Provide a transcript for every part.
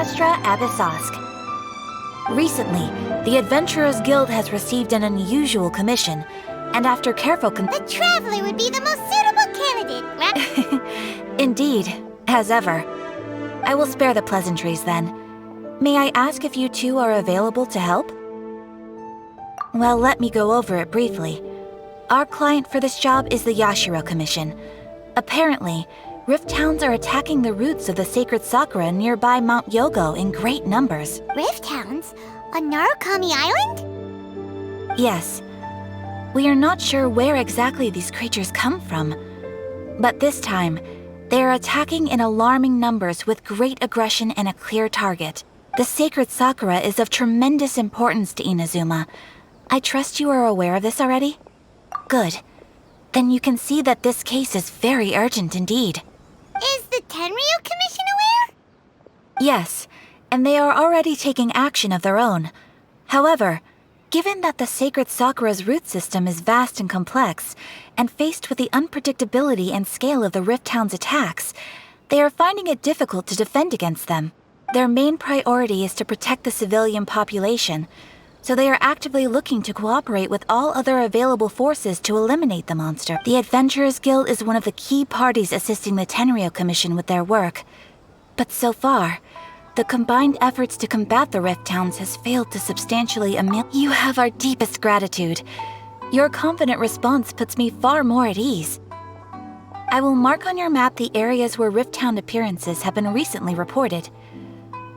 Astra Abyssosk. Recently, the Adventurers Guild has received an unusual commission, and after careful The Traveler would be the most suitable candidate, right? Indeed, as ever. I will spare the pleasantries then. May I ask if you two are available to help? Well, let me go over it briefly. Our client for this job is the Yashiro Commission. Apparently, Rift Hounds are attacking the roots of the sacred sakura nearby Mount Yogo in great numbers. Rift Hounds? On Narukami Island? Yes. We are not sure where exactly these creatures come from. But this time, they are attacking in alarming numbers with great aggression and a clear target. The sacred sakura is of tremendous importance to Inazuma. I trust you are aware of this already? Good. Then you can see that this case is very urgent indeed. Is the Tenryu Commission aware? Yes, and they are already taking action of their own. However, given that the sacred sakura's root system is vast and complex, and faced with the unpredictability and scale of the Rift Hound's attacks, they are finding it difficult to defend against them. Their main priority is to protect the civilian population, so they are actively looking to cooperate with all other available forces to eliminate the monster. The Adventurers Guild is one of the key parties assisting the Tenryu Commission with their work. But so far, the combined efforts to combat the Rift Hounds has failed to substantially You have our deepest gratitude. Your confident response puts me far more at ease. I will mark on your map the areas where Rift Hound appearances have been recently reported.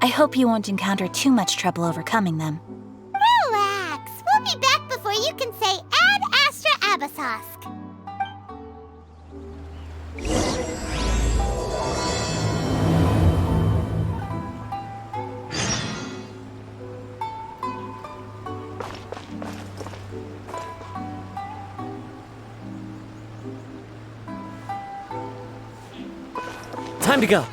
I hope you won't encounter too much trouble overcoming them. Relax. We'll be back before you can say Ad Astra Abyssosk. Time to go.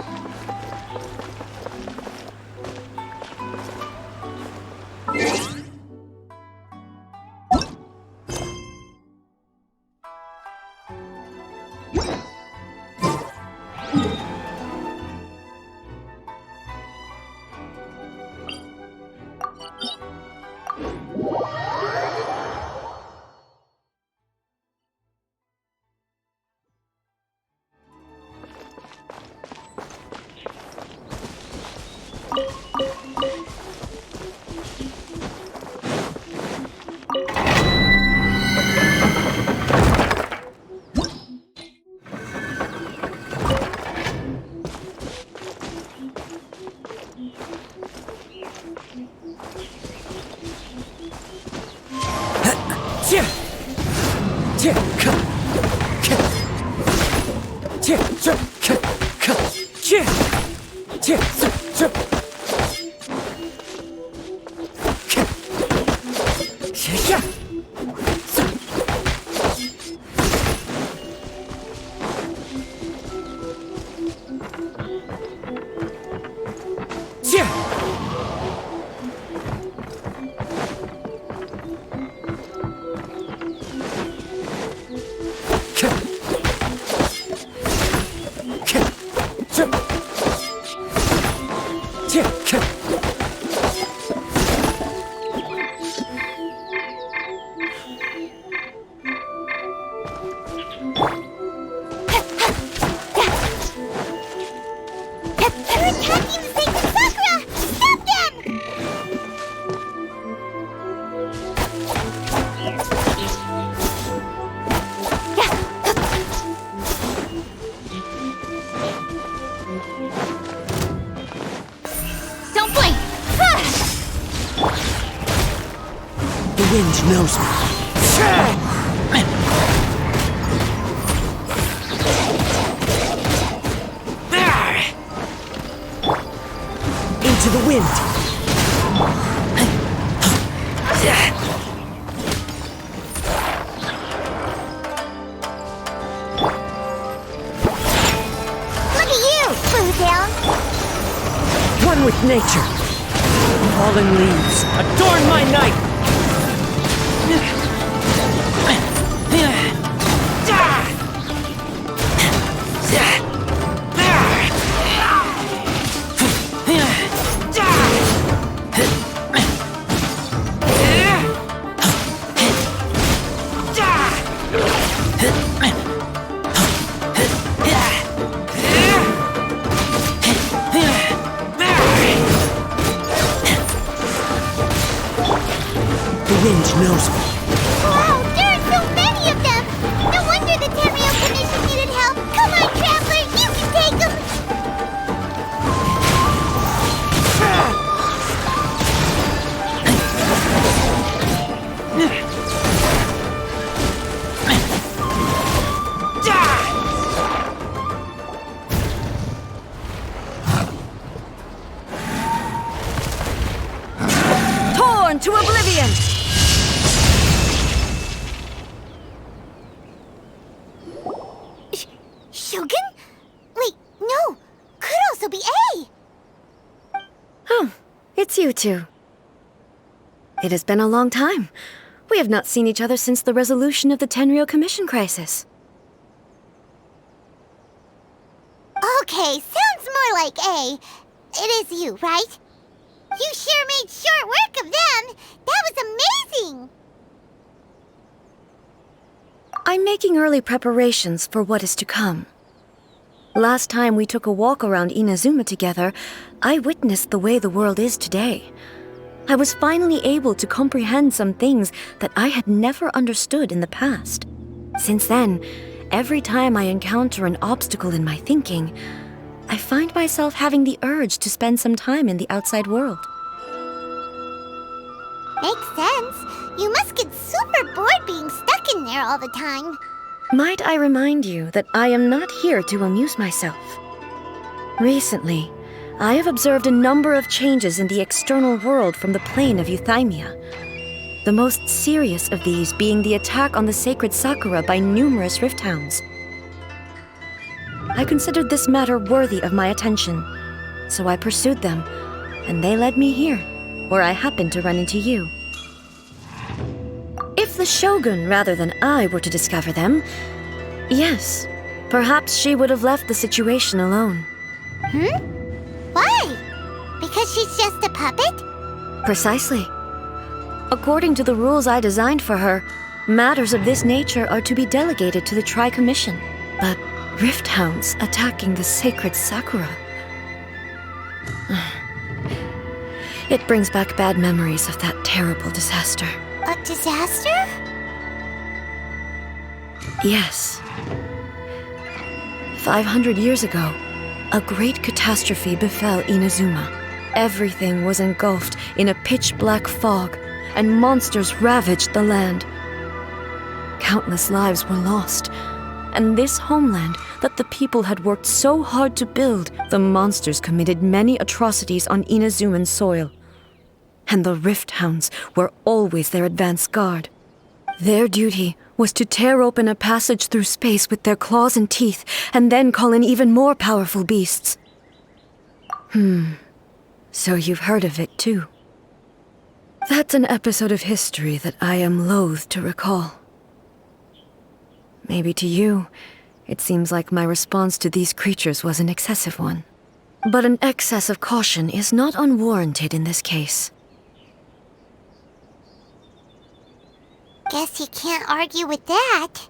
Knows me. Into the wind. Look at you, Boodown. One with nature. Fallen leaves adorn my night. The wind knows me. Wow, there are so many of them! No wonder the Tamriel Commission needed help! Come on, Traveler, you can take them! Torn to oblivion! Shogun? Wait, no! Could also be A! Oh, it's you two. It has been a long time. We have not seen each other since the resolution of the Tenryou Commission crisis. Okay, sounds more like A. It is you, right? You sure made short work of them! That was amazing! I'm making early preparations for what is to come. Last time we took a walk around Inazuma together, I witnessed the way the world is today. I was finally able to comprehend some things that I had never understood in the past. Since then, every time I encounter an obstacle in my thinking, I find myself having the urge to spend some time in the outside world. Makes sense. You must get super bored being stuck in there all the time. Might I remind you that I am not here to amuse myself. Recently, I have observed a number of changes in the external world from the plane of Euthymia. The most serious of these being the attack on the sacred Sakura by numerous rift hounds. I considered this matter worthy of my attention, so I pursued them, and they led me here, where I happened to run into you. If the Shogun rather than I were to discover them, yes, perhaps she would have left the situation alone. Why? Because she's just a puppet? Precisely. According to the rules I designed for her, matters of this nature are to be delegated to the Tri-Commission. But rift hounds attacking the sacred Sakura... It brings back bad memories of that terrible disaster. A disaster? Yes. 500 years ago, a great catastrophe befell Inazuma. Everything was engulfed in a pitch-black fog, and monsters ravaged the land. Countless lives were lost, and this homeland that the people had worked so hard to build, the monsters committed many atrocities on Inazuman soil. And the rift hounds were always their advance guard. Their duty was to tear open a passage through space with their claws and teeth, and then call in even more powerful beasts. So you've heard of it too. That's an episode of history that I am loath to recall. Maybe to you, it seems like my response to these creatures was an excessive one. But an excess of caution is not unwarranted in this case. Guess you can't argue with that.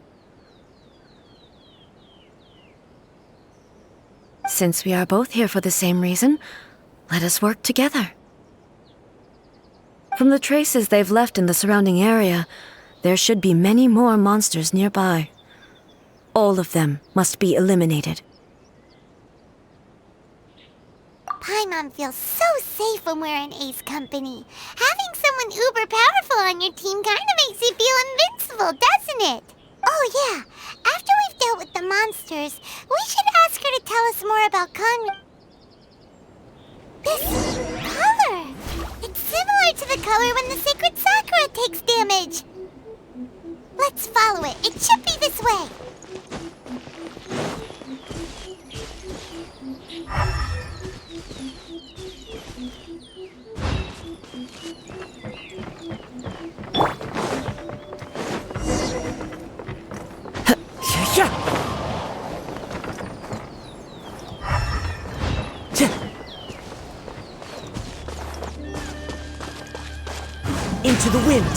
Since we are both here for the same reason, let us work together. From the traces they've left in the surrounding area, there should be many more monsters nearby. All of them must be eliminated. Paimon feels so safe when we're in Ace company. Having someone uber powerful on your team kind of makes you feel invincible, doesn't it? Oh yeah, after we've dealt with the monsters, we should ask her to tell us more about This color! It's similar to the color when the sacred Sakura takes damage. Let's follow it. It should be this way. Into the wind.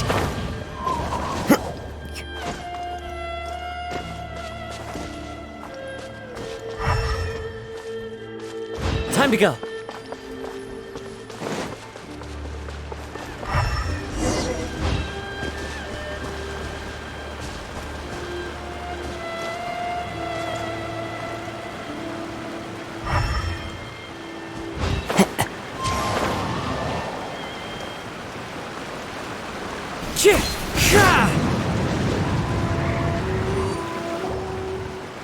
Time to go.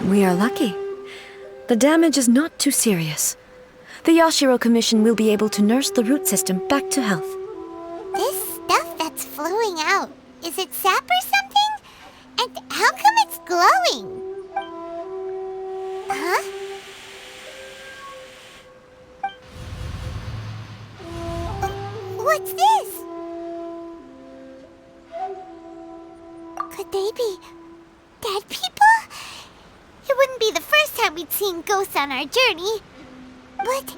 We are lucky. The damage is not too serious. The Yashiro Commission will be able to nurse the root system back to health. This stuff that's flowing out, is it sap or something? And how come it's glowing? Huh? What's this? Could they be dead people? It wouldn't be the first time we'd seen ghosts on our journey. But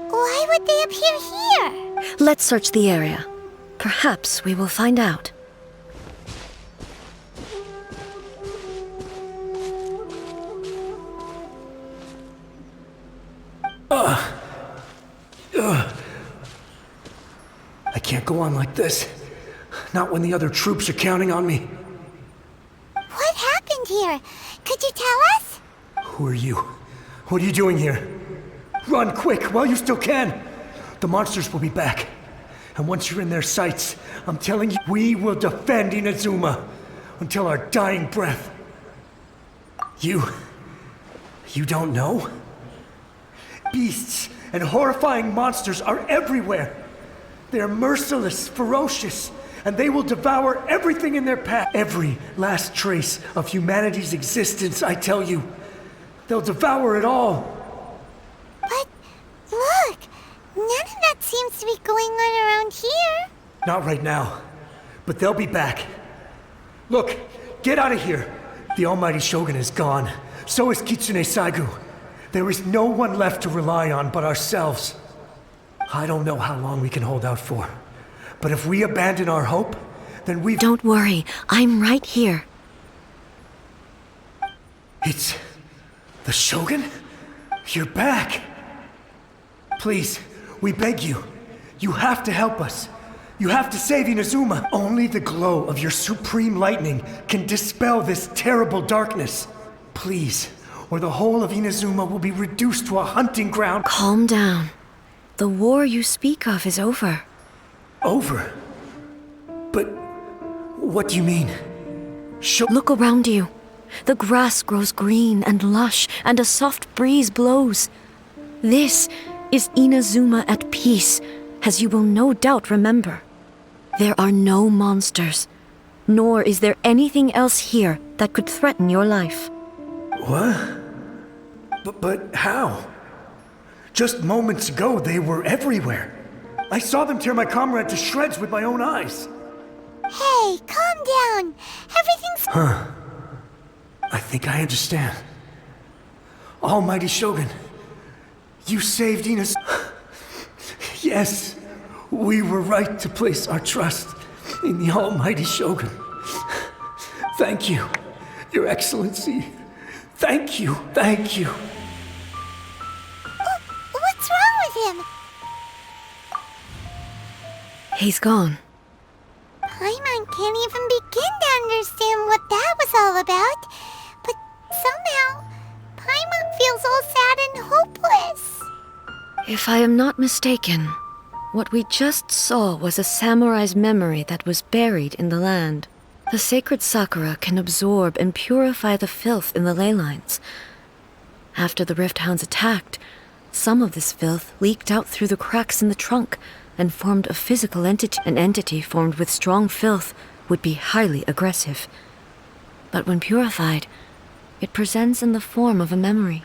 why would they appear here? Let's search the area. Perhaps we will find out. I can't go on like this. Not when the other troops are counting on me. What happened here? Could you tell us? Who are you? What are you doing here? Run quick while you still can. The monsters will be back. And once you're in their sights, I'm telling you, we will defend Inazuma until our dying breath. You don't know? Beasts and horrifying monsters are everywhere. They're merciless, ferocious, and they will devour everything in their path. Every last trace of humanity's existence, I tell you. They'll devour it all. But look, none of that seems to be going on around here. Not right now, but they'll be back. Look, get out of here. The almighty Shogun is gone. So is Kitsune Saigu. There is no one left to rely on but ourselves. I don't know how long we can hold out for. But if we abandon our hope, then we've... Don't worry, I'm right here. It's... the Shogun? You're back! Please, we beg you. You have to help us. You have to save Inazuma. Only the glow of your supreme lightning can dispel this terrible darkness. Please, or the whole of Inazuma will be reduced to a hunting ground. Calm down. The war you speak of is over. Over? But what do you mean? Look around you. The grass grows green and lush, and a soft breeze blows. This is Inazuma at peace, as you will no doubt remember. There are no monsters, nor is there anything else here that could threaten your life. What? But how? Just moments ago, they were everywhere. I saw them tear my comrade to shreds with my own eyes. Hey, calm down. Everything's... I think I understand. Almighty Shogun, you saved Inaz... Yes, we were right to place our trust in the Almighty Shogun. Thank you, Your Excellency. Thank you, thank you. What's wrong with him? He's gone. Paimon can't even begin to understand what that was all about. But somehow, Paimon feels all sad and hopeless. If I am not mistaken, what we just saw was a samurai's memory that was buried in the land. The sacred sakura can absorb and purify the filth in the ley lines. After the Rift Hounds attacked, some of this filth leaked out through the cracks in the trunk and formed a physical entity. An entity formed with strong filth would be highly aggressive. But when purified, it presents in the form of a memory.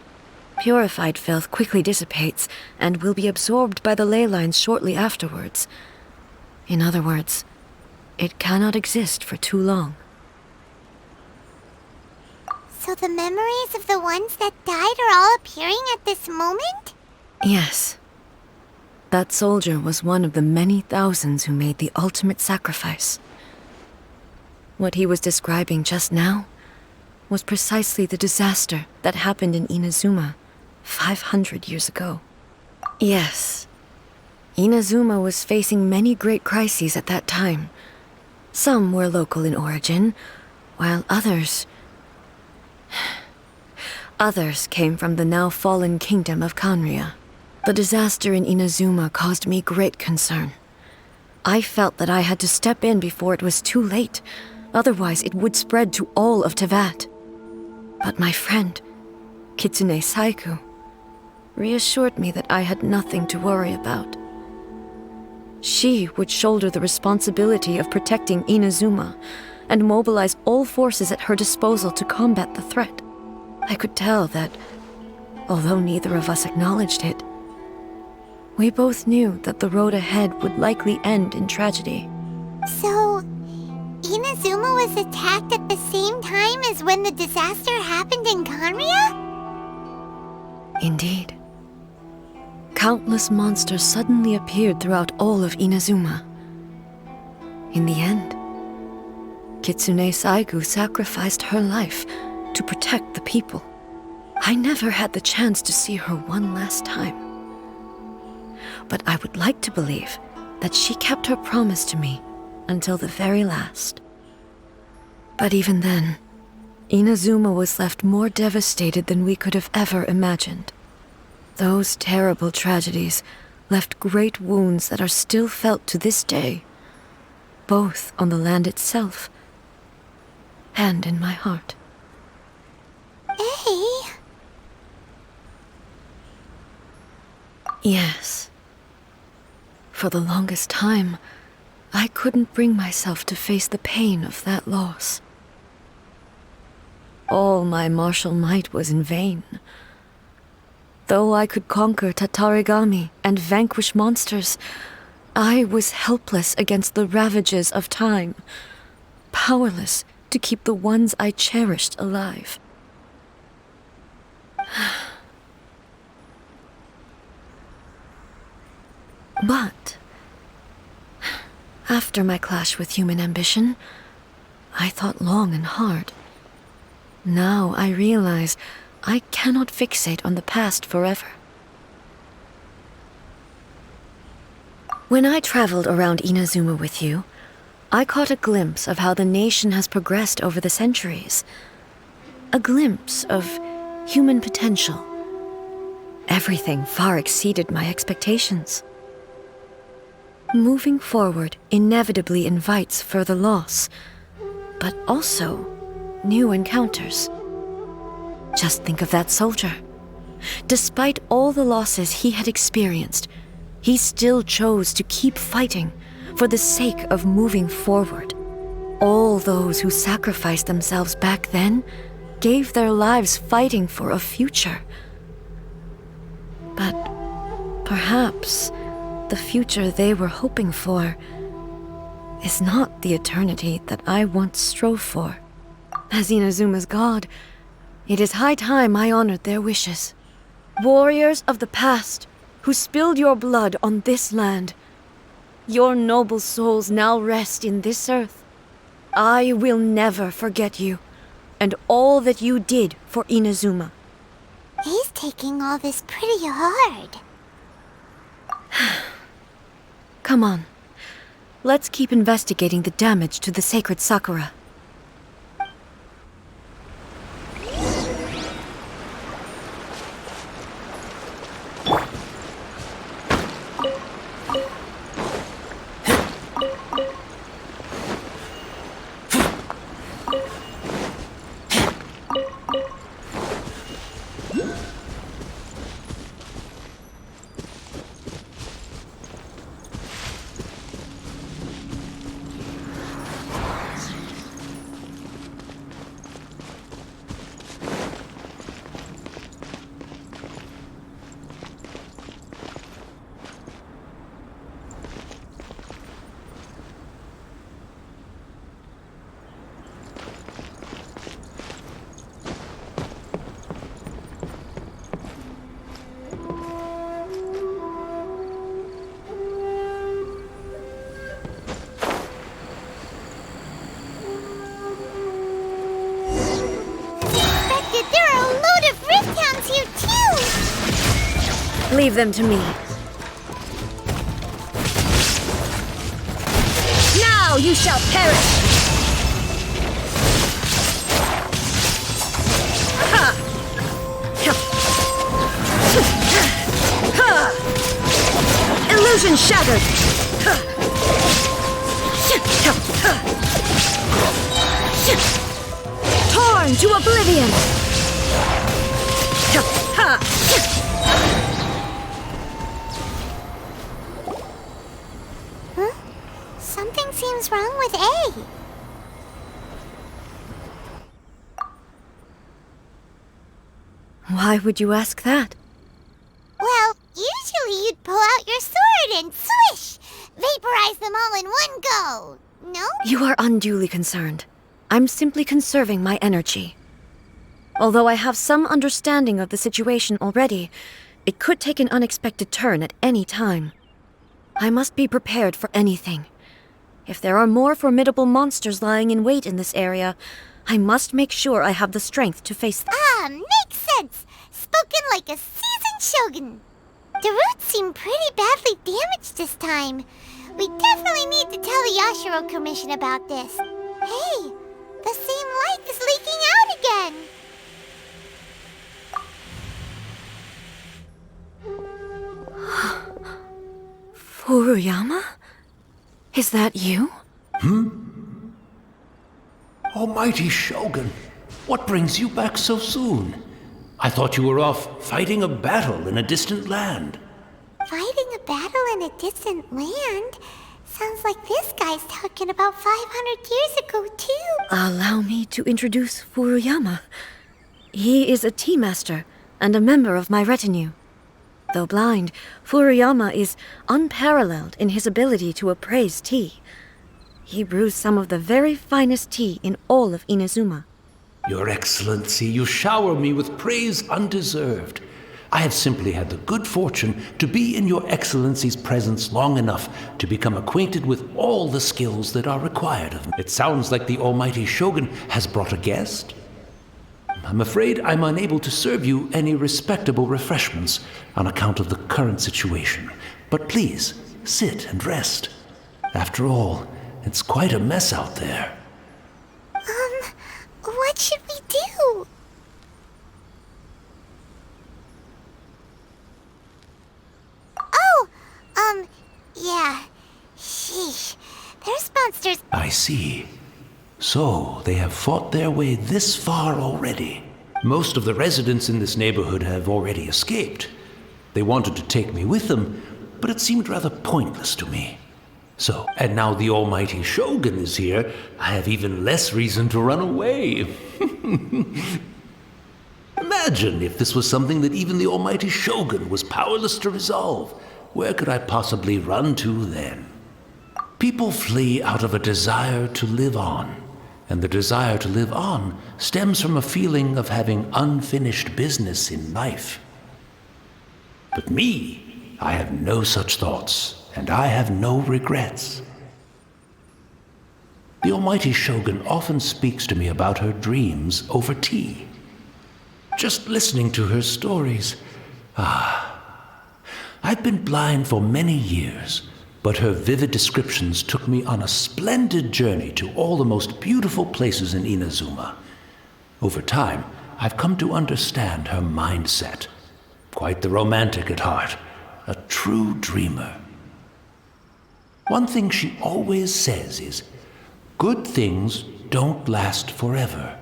Purified filth quickly dissipates and will be absorbed by the ley lines shortly afterwards. In other words, it cannot exist for too long. So the memories of the ones that died are all appearing at this moment? Yes. That soldier was one of the many thousands who made the ultimate sacrifice. What he was describing just now was precisely the disaster that happened in Inazuma 500 years ago. Yes. Inazuma was facing many great crises at that time. Some were local in origin, while others came from the now fallen kingdom of Kanria. The disaster in Inazuma caused me great concern. I felt that I had to step in before it was too late, otherwise it would spread to all of Teyvat. But my friend, Kitsune Saiku, reassured me that I had nothing to worry about. She would shoulder the responsibility of protecting Inazuma and mobilize all forces at her disposal to combat the threat. I could tell that, although neither of us acknowledged it, we both knew that the road ahead would likely end in tragedy. So, Inazuma was attacked at the same time as when the disaster happened in Kanria? Indeed. Countless monsters suddenly appeared throughout all of Inazuma. In the end, Kitsune Saigu sacrificed her life to protect the people. I never had the chance to see her one last time. But I would like to believe that she kept her promise to me until the very last. But even then, Inazuma was left more devastated than we could have ever imagined. Those terrible tragedies left great wounds that are still felt to this day, both on the land itself and in my heart. Hey? Yes. For the longest time, I couldn't bring myself to face the pain of that loss. All my martial might was in vain. Though I could conquer Tatarigami and vanquish monsters, I was helpless against the ravages of time, powerless to keep the ones I cherished alive. But after my clash with human ambition, I thought long and hard. Now I realize I cannot fixate on the past forever. When I traveled around Inazuma with you, I caught a glimpse of how the nation has progressed over the centuries. A glimpse of human potential. Everything far exceeded my expectations. Moving forward inevitably invites further loss, but also new encounters. Just think of that soldier. Despite all the losses he had experienced, he still chose to keep fighting for the sake of moving forward. All those who sacrificed themselves back then gave their lives fighting for a future. But perhaps the future they were hoping for is not the eternity that I once strove for. As Inazuma's god, it is high time I honored their wishes. Warriors of the past, who spilled your blood on this land, your noble souls now rest in this earth. I will never forget you, and all that you did for Inazuma. He's taking all this pretty hard. Come on. Let's keep investigating the damage to the sacred Sakura. Leave them to me. Now you shall perish! Ha! Ha! Illusion shattered! Torn to oblivion! Something seems wrong with A. Why would you ask that? Well, usually you'd pull out your sword and swish! Vaporize them all in one go! No? You are unduly concerned. I'm simply conserving my energy. Although I have some understanding of the situation already, it could take an unexpected turn at any time. I must be prepared for anything. If there are more formidable monsters lying in wait in this area, I must make sure I have the strength to face them. Ah, makes sense! Spoken like a seasoned shogun. The roots seem pretty badly damaged this time. We definitely need to tell the Yashiro Commission about this. Hey, the same light is leaking out again! Furuyama? Is that you? Almighty Shogun, what brings you back so soon? I thought you were off fighting a battle in a distant land. Fighting a battle in a distant land? Sounds like this guy's talking about 500 years ago, too. Allow me to introduce Furuyama. He is a tea master and a member of my retinue. Though blind, Furuyama is unparalleled in his ability to appraise tea. He brews some of the very finest tea in all of Inazuma. Your Excellency, you shower me with praise undeserved. I have simply had the good fortune to be in Your Excellency's presence long enough to become acquainted with all the skills that are required of me. It sounds like the Almighty Shogun has brought a guest. I'm afraid I'm unable to serve you any respectable refreshments on account of the current situation. But please, sit and rest. After all, it's quite a mess out there. What should we do? Oh, yeah. Sheesh. There's monsters. I see. So, they have fought their way this far already. Most of the residents in this neighborhood have already escaped. They wanted to take me with them, but it seemed rather pointless to me. So, and now the Almighty Shogun is here, I have even less reason to run away. Imagine if this was something that even the Almighty Shogun was powerless to resolve. Where could I possibly run to then? People flee out of a desire to live on. And the desire to live on stems from a feeling of having unfinished business in life. But me, I have no such thoughts, and I have no regrets. The Almighty Shogun often speaks to me about her dreams over tea. Just listening to her stories, I've been blind for many years, but her vivid descriptions took me on a splendid journey to all the most beautiful places in Inazuma. Over time, I've come to understand her mindset. Quite the romantic at heart, a true dreamer. One thing she always says is, good things don't last forever.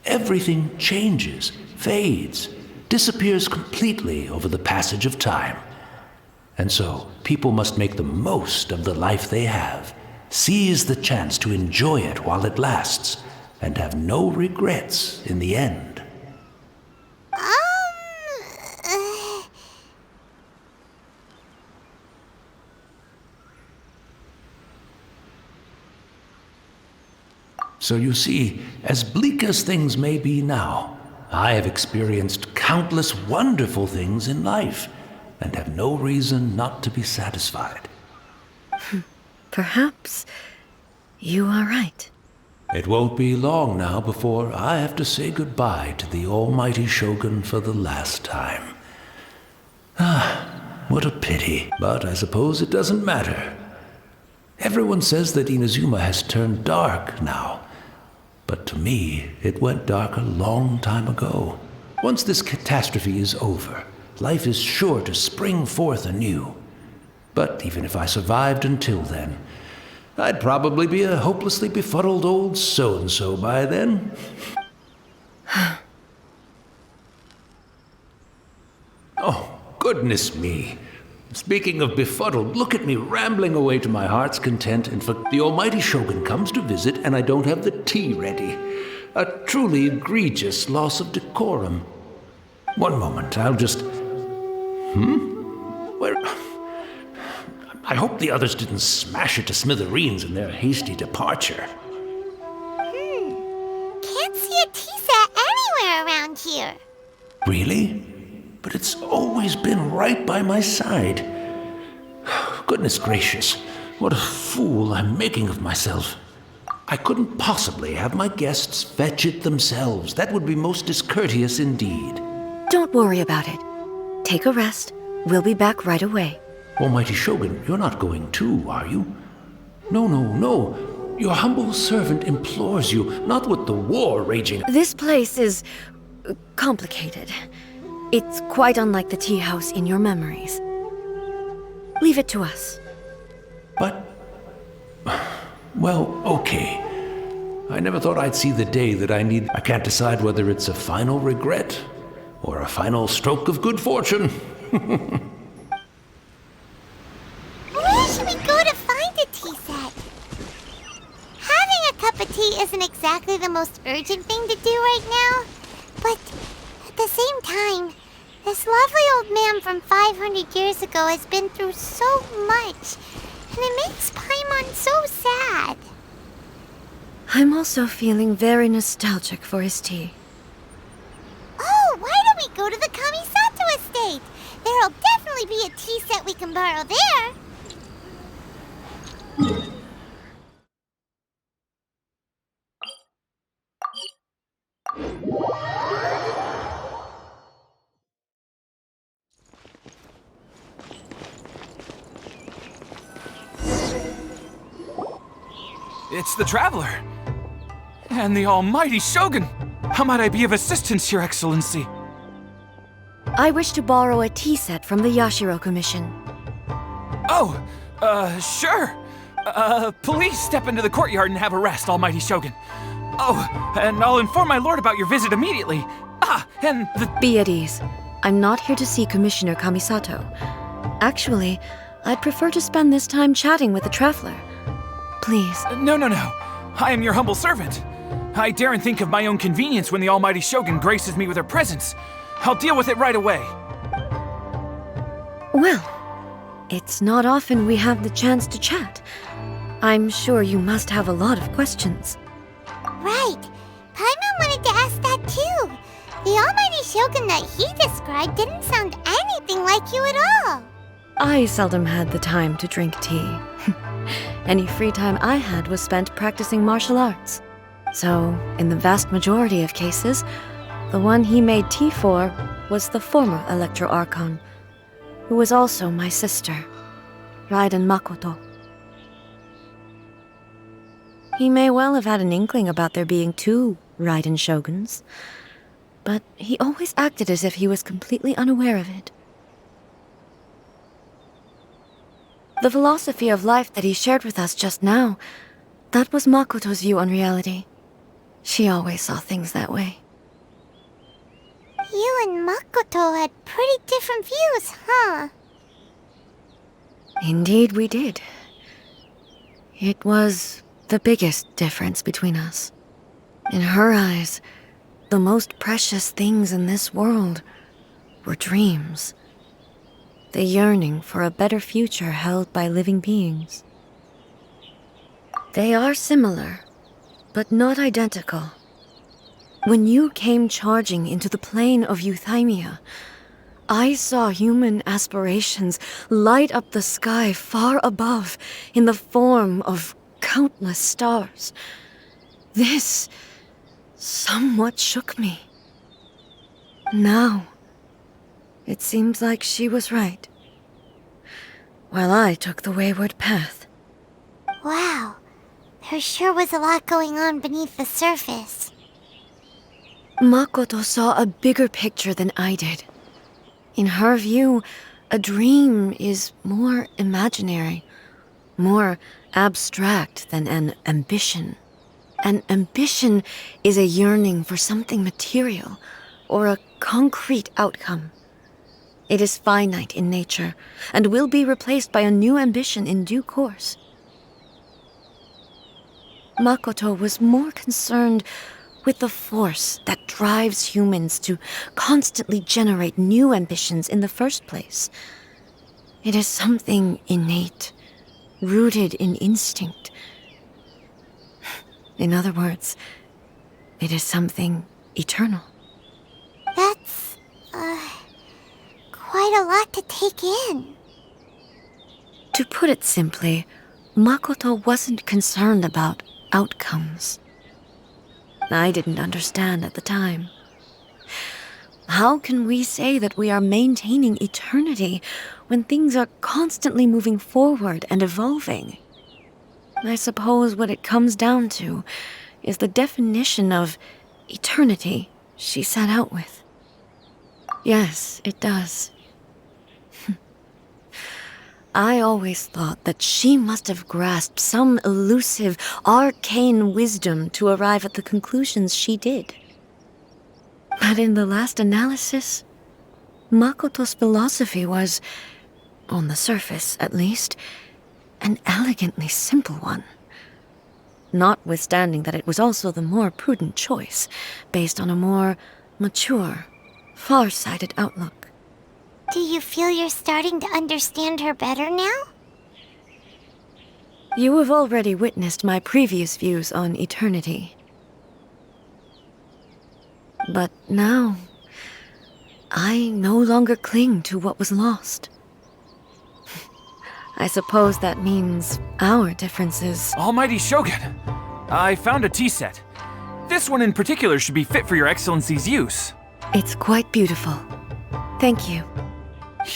Everything changes, fades, disappears completely over the passage of time. And so, people must make the most of the life they have, seize the chance to enjoy it while it lasts, and have no regrets in the end. So you see, as bleak as things may be now, I have experienced countless wonderful things in life, and have no reason not to be satisfied. Perhaps you are right. It won't be long now before I have to say goodbye to the Almighty Shogun for the last time. What a pity, but I suppose it doesn't matter. Everyone says that Inazuma has turned dark now. But to me, it went dark a long time ago. Once this catastrophe is over, life is sure to spring forth anew. But even if I survived until then, I'd probably be a hopelessly befuddled old so-and-so by then. Oh, goodness me. Speaking of befuddled, look at me rambling away to my heart's content, and for the almighty Shogun comes to visit and I don't have the tea ready. A truly egregious loss of decorum. One moment, I'll just... Where... I hope the others didn't smash it to smithereens in their hasty departure. Can't see a tea set anywhere around here. Really? But it's always been right by my side. Goodness gracious, what a fool I'm making of myself. I couldn't possibly have my guests fetch it themselves. That would be most discourteous indeed. Don't worry about it. Take a rest. We'll be back right away. Almighty Shogun, you're not going too, are you? No. Your humble servant implores you, not with the war raging. This place is complicated. It's quite unlike the tea house in your memories. Leave it to us. But... well, okay. I never thought I'd see the day that I can't decide whether it's a final regret or a final stroke of good fortune. Where should we go to find a tea set? Having a cup of tea isn't exactly the most urgent thing to do right now, but at the same time, this lovely old man from 500 years ago has been through so much, and it makes Paimon so sad. I'm also feeling very nostalgic for his tea. Oh, why don't we go to the Kamisato estate? There'll definitely be a tea set we can borrow there. It's the Traveler! And the almighty Shogun! How might I be of assistance, Your Excellency? I wish to borrow a tea set from the Yashiro Commission. Oh, sure. Please step into the courtyard and have a rest, almighty Shogun. Oh, and I'll inform my lord about your visit immediately. Ah, and the... Be at ease. I'm not here to see Commissioner Kamisato. Actually, I'd prefer to spend this time chatting with the Traveler. Please. No. I am your humble servant. I daren't think of my own convenience when the almighty Shogun graces me with her presence. I'll deal with it right away. Well, it's not often we have the chance to chat. I'm sure you must have a lot of questions. Right. Paimon wanted to ask that too. The almighty Shogun that he described didn't sound anything like you at all. I seldom had the time to drink tea. Any free time I had was spent practicing martial arts. So, in the vast majority of cases, the one he made tea for was the former Electro Archon, who was also my sister, Raiden Makoto. He may well have had an inkling about there being two Raiden Shoguns, but he always acted as if he was completely unaware of it. The philosophy of life that he shared with us just now, that was Makoto's view on reality. She always saw things that way. You and Makoto had pretty different views, huh? Indeed we did. It was the biggest difference between us. In her eyes, the most precious things in this world were dreams. The yearning for a better future held by living beings. They are similar, but not identical. When you came charging into the plane of Euthymia, I saw human aspirations light up the sky far above in the form of countless stars. This somewhat shook me. Now, it seems like she was right, while I took the wayward path. Wow, there sure was a lot going on beneath the surface. Makoto saw a bigger picture than I did. In her view, a dream is more imaginary, more abstract than an ambition. An ambition is a yearning for something material or a concrete outcome. It is finite in nature and will be replaced by a new ambition in due course. Makoto was more concerned with the force that drives humans to constantly generate new ambitions in the first place. It is something innate, rooted in instinct. In other words, it is something eternal. That's, quite a lot to take in. To put it simply, Makoto wasn't concerned about outcomes. I didn't understand at the time. How can we say that we are maintaining eternity when things are constantly moving forward and evolving? I suppose what it comes down to is the definition of eternity she set out with. Yes, it does. I always thought that she must have grasped some elusive, arcane wisdom to arrive at the conclusions she did. But in the last analysis, Makoto's philosophy was, on the surface at least, an elegantly simple one. Notwithstanding that it was also the more prudent choice, based on a more mature, far-sighted outlook. Do you feel you're starting to understand her better now? You have already witnessed my previous views on eternity. But now, I no longer cling to what was lost. I suppose that means our differences. Almighty Shogun, I found a tea set. This one in particular should be fit for your Excellency's use. It's quite beautiful. Thank you.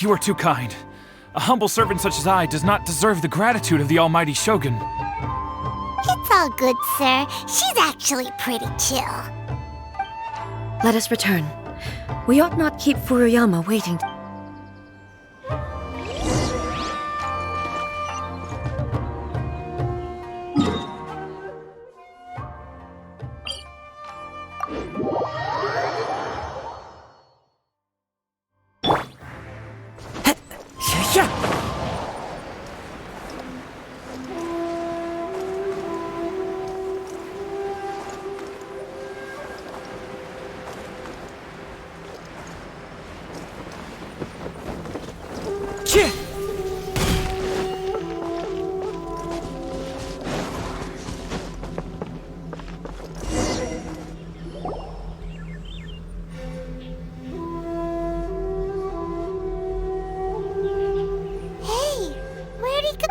You are too kind. A humble servant such as I does not deserve the gratitude of the Almighty Shogun. It's all good, sir. She's actually pretty chill. Let us return. We ought not keep Furuyama waiting.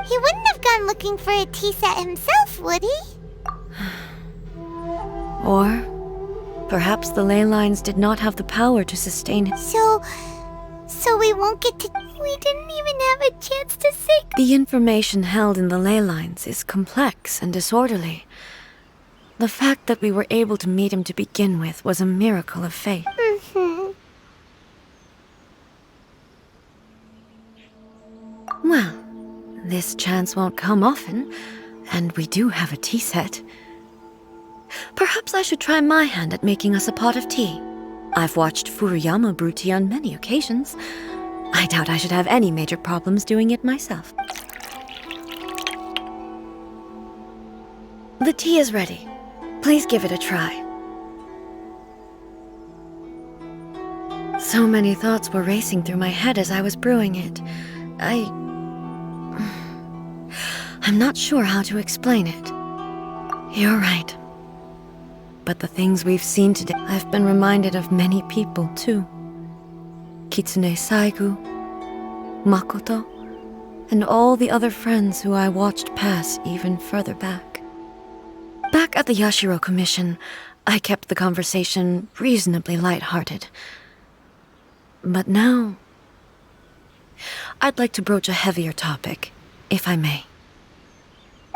He wouldn't have gone looking for a tea set himself, would he? Or perhaps the ley lines did not have the power to sustain it. So we won't get to... We didn't even have a chance to say... The information held in the ley lines is complex and disorderly. The fact that we were able to meet him to begin with was a miracle of fate. Well, this chance won't come often, and we do have a tea set. Perhaps I should try my hand at making us a pot of tea. I've watched Furuyama brew tea on many occasions. I doubt I should have any major problems doing it myself. The tea is ready. Please give it a try. So many thoughts were racing through my head as I was brewing it. I'm not sure how to explain it. You're right. But the things we've seen today, I've been reminded of many people, too. Kitsune Saigu, Makoto, and all the other friends who I watched pass even further back. Back at the Yashiro Commission, I kept the conversation reasonably light-hearted. But now, I'd like to broach a heavier topic, if I may.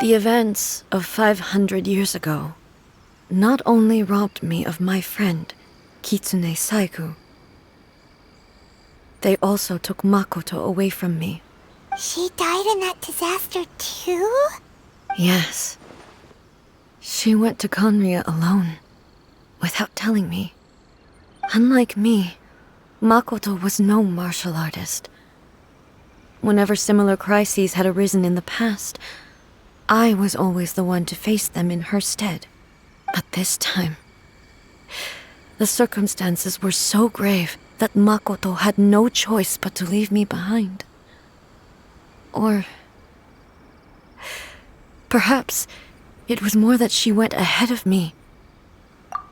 The events of 500 years ago not only robbed me of my friend, Kitsune Saiku, they also took Makoto away from me. She died in that disaster too? Yes. She went to Conria alone, without telling me. Unlike me, Makoto was no martial artist. Whenever similar crises had arisen in the past, I was always the one to face them in her stead. But this time, the circumstances were so grave that Makoto had no choice but to leave me behind. Or perhaps it was more that she went ahead of me.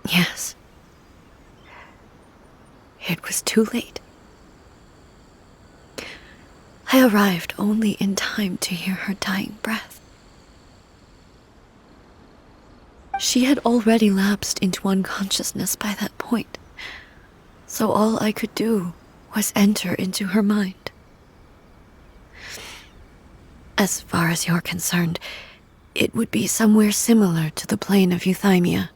Yes. It was too late. I arrived only in time to hear her dying breath. She had already lapsed into unconsciousness by that point, so all I could do was enter into her mind. As far as you're concerned, it would be somewhere similar to the plane of Euthymia.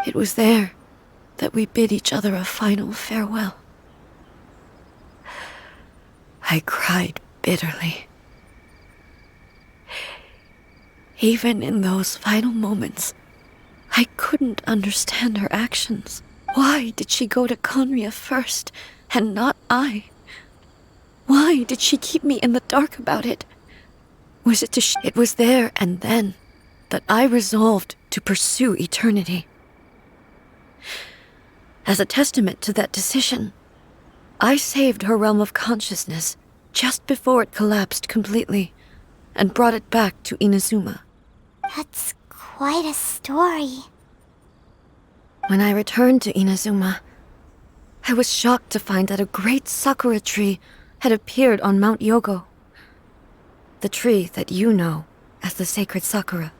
It was there that we bid each other a final farewell. I cried bitterly. Even in those final moments, I couldn't understand her actions. Why did she go to Conria first, and not I? Why did she keep me in the dark about it? Was it It was there and then that I resolved to pursue eternity. As a testament to that decision, I saved her realm of consciousness just before it collapsed completely, and brought it back to Inazuma. That's quite a story. When I returned to Inazuma, I was shocked to find that a great sakura tree had appeared on Mount Yogo. The tree that you know as the sacred sakura.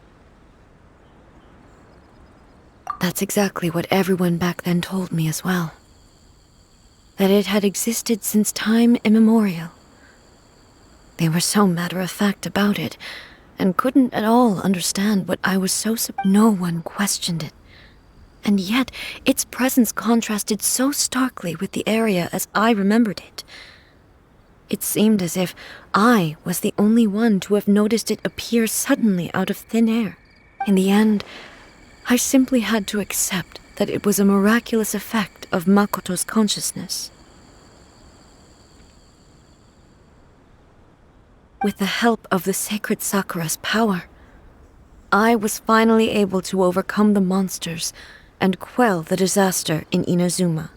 That's exactly what everyone back then told me as well. That it had existed since time immemorial. They were so matter-of-fact about it, and couldn't at all understand what I was No one questioned it. And yet, its presence contrasted so starkly with the area as I remembered it. It seemed as if I was the only one to have noticed it appear suddenly out of thin air. In the end, I simply had to accept that it was a miraculous effect of Makoto's consciousness. With the help of the sacred Sakura's power, I was finally able to overcome the monsters and quell the disaster in Inazuma.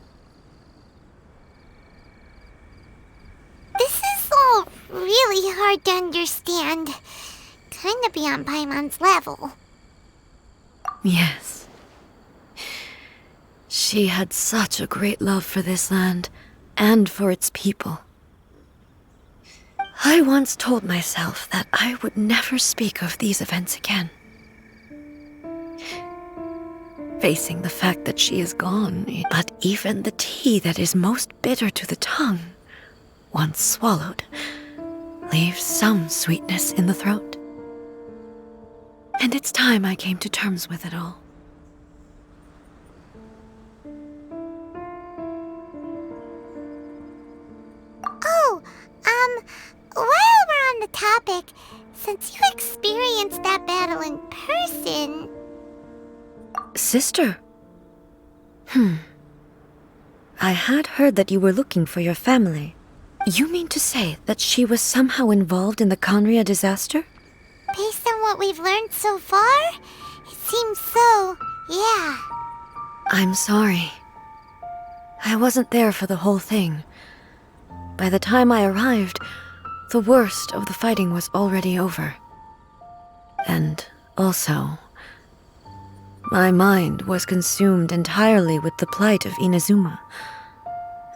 This is all really hard to understand. Kinda beyond Paimon's level. Yes. She had such a great love for this land and for its people. I once told myself that I would never speak of these events again. Facing the fact that she is gone, but even the tea that is most bitter to the tongue, once swallowed, leaves some sweetness in the throat. And it's time I came to terms with it all. While we're on the topic, since you experienced that battle in person... Sister? I had heard that you were looking for your family. You mean to say that she was somehow involved in the Conria disaster? Based on what we've learned so far, it seems so, yeah. I'm sorry. I wasn't there for the whole thing. By the time I arrived, the worst of the fighting was already over. And also, my mind was consumed entirely with the plight of Inazuma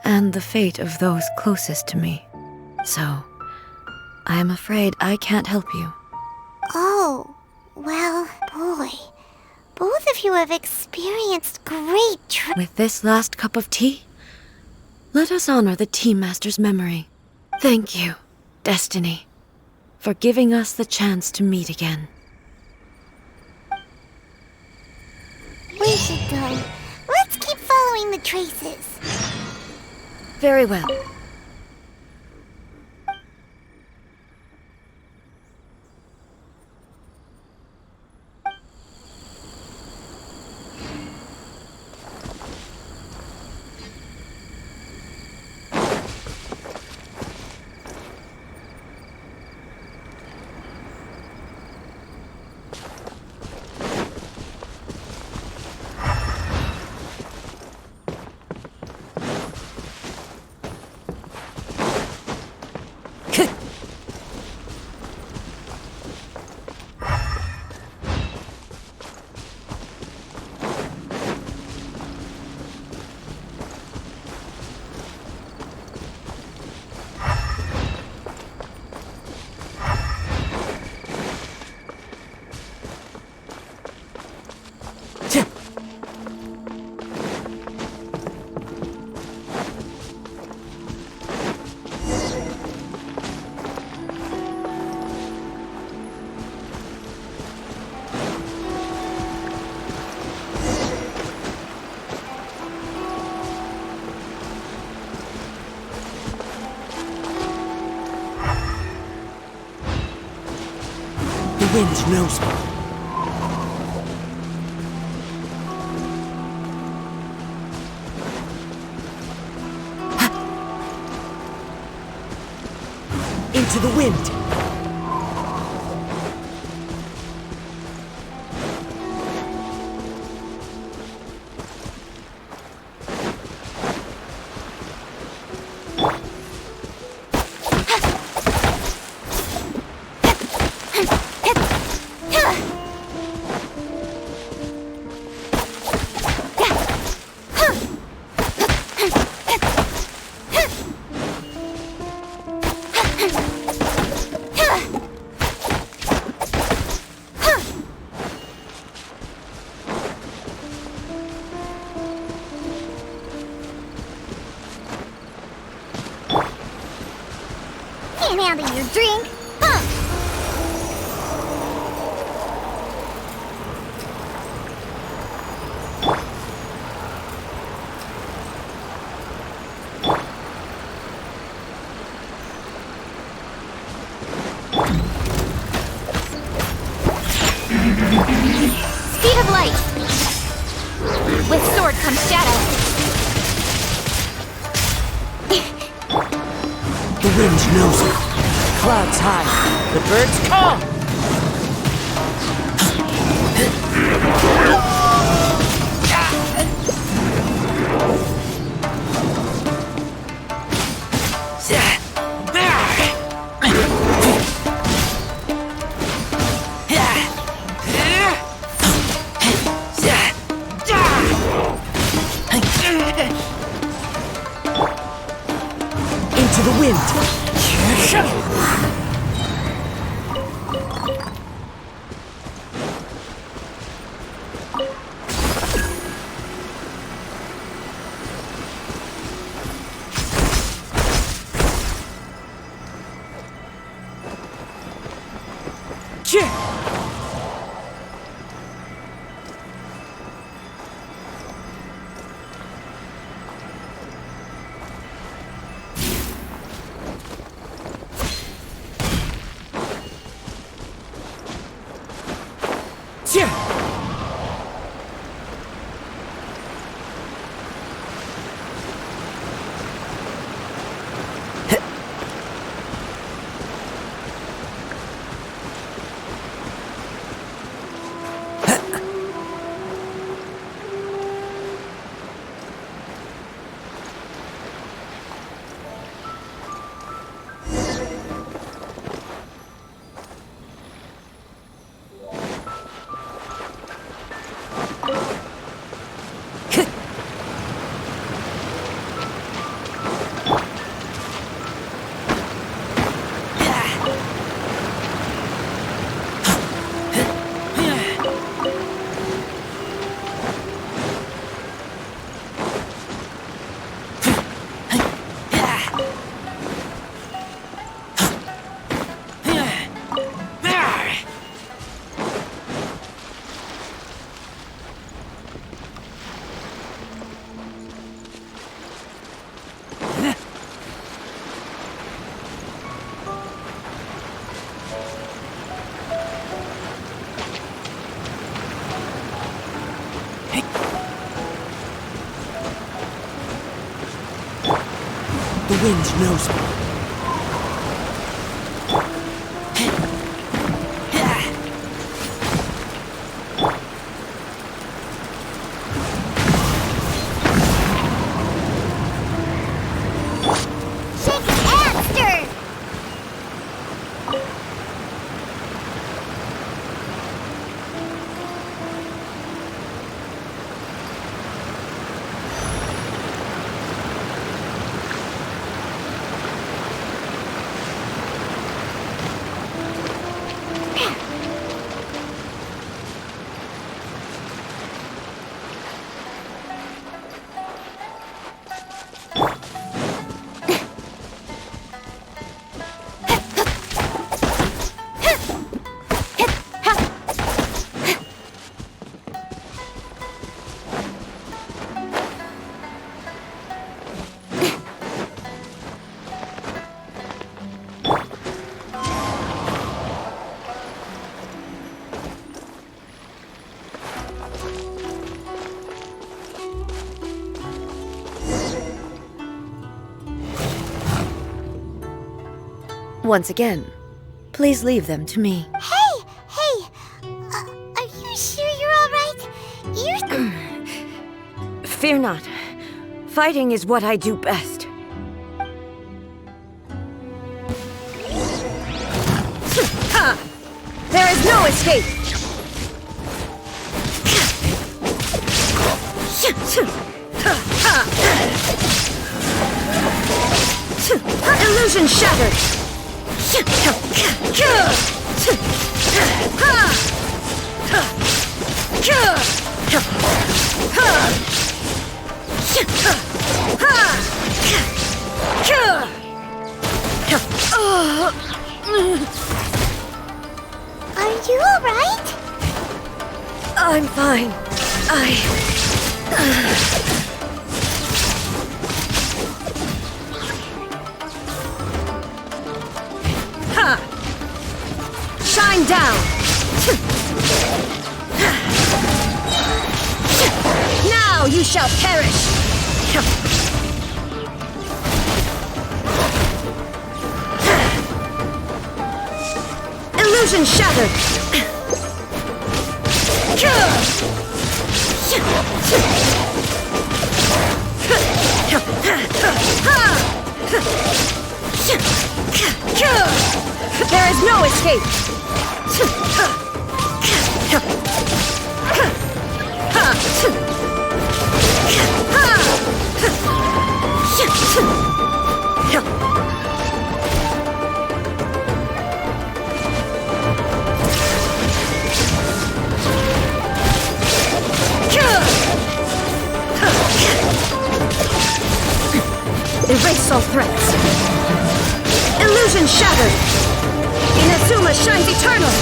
and the fate of those closest to me. So, I am afraid I can't help you. Oh, well, boy. Both of you have experienced great With this last cup of tea, let us honor the Tea Master's memory. Thank you, Destiny, for giving us the chance to meet again. We should go. Let's keep following the traces. Very well. The wind knows me. Into the wind. Can't handle your drink. Huh. Speed of light. With sword comes shadow. The wind knows me. Clouds high. The birds come. Into the wind. The wind knows me. Once again, please leave them to me. Hey! Are you sure you're all right? Fear not. Fighting is what I do best. Ha! There is no escape! Illusion shattered! Are you all right? I'm fine. Shine down! Now you shall perish! Illusion shattered! There is no escape! Erase all threats. Illusion shattered. Inazuma shines eternal.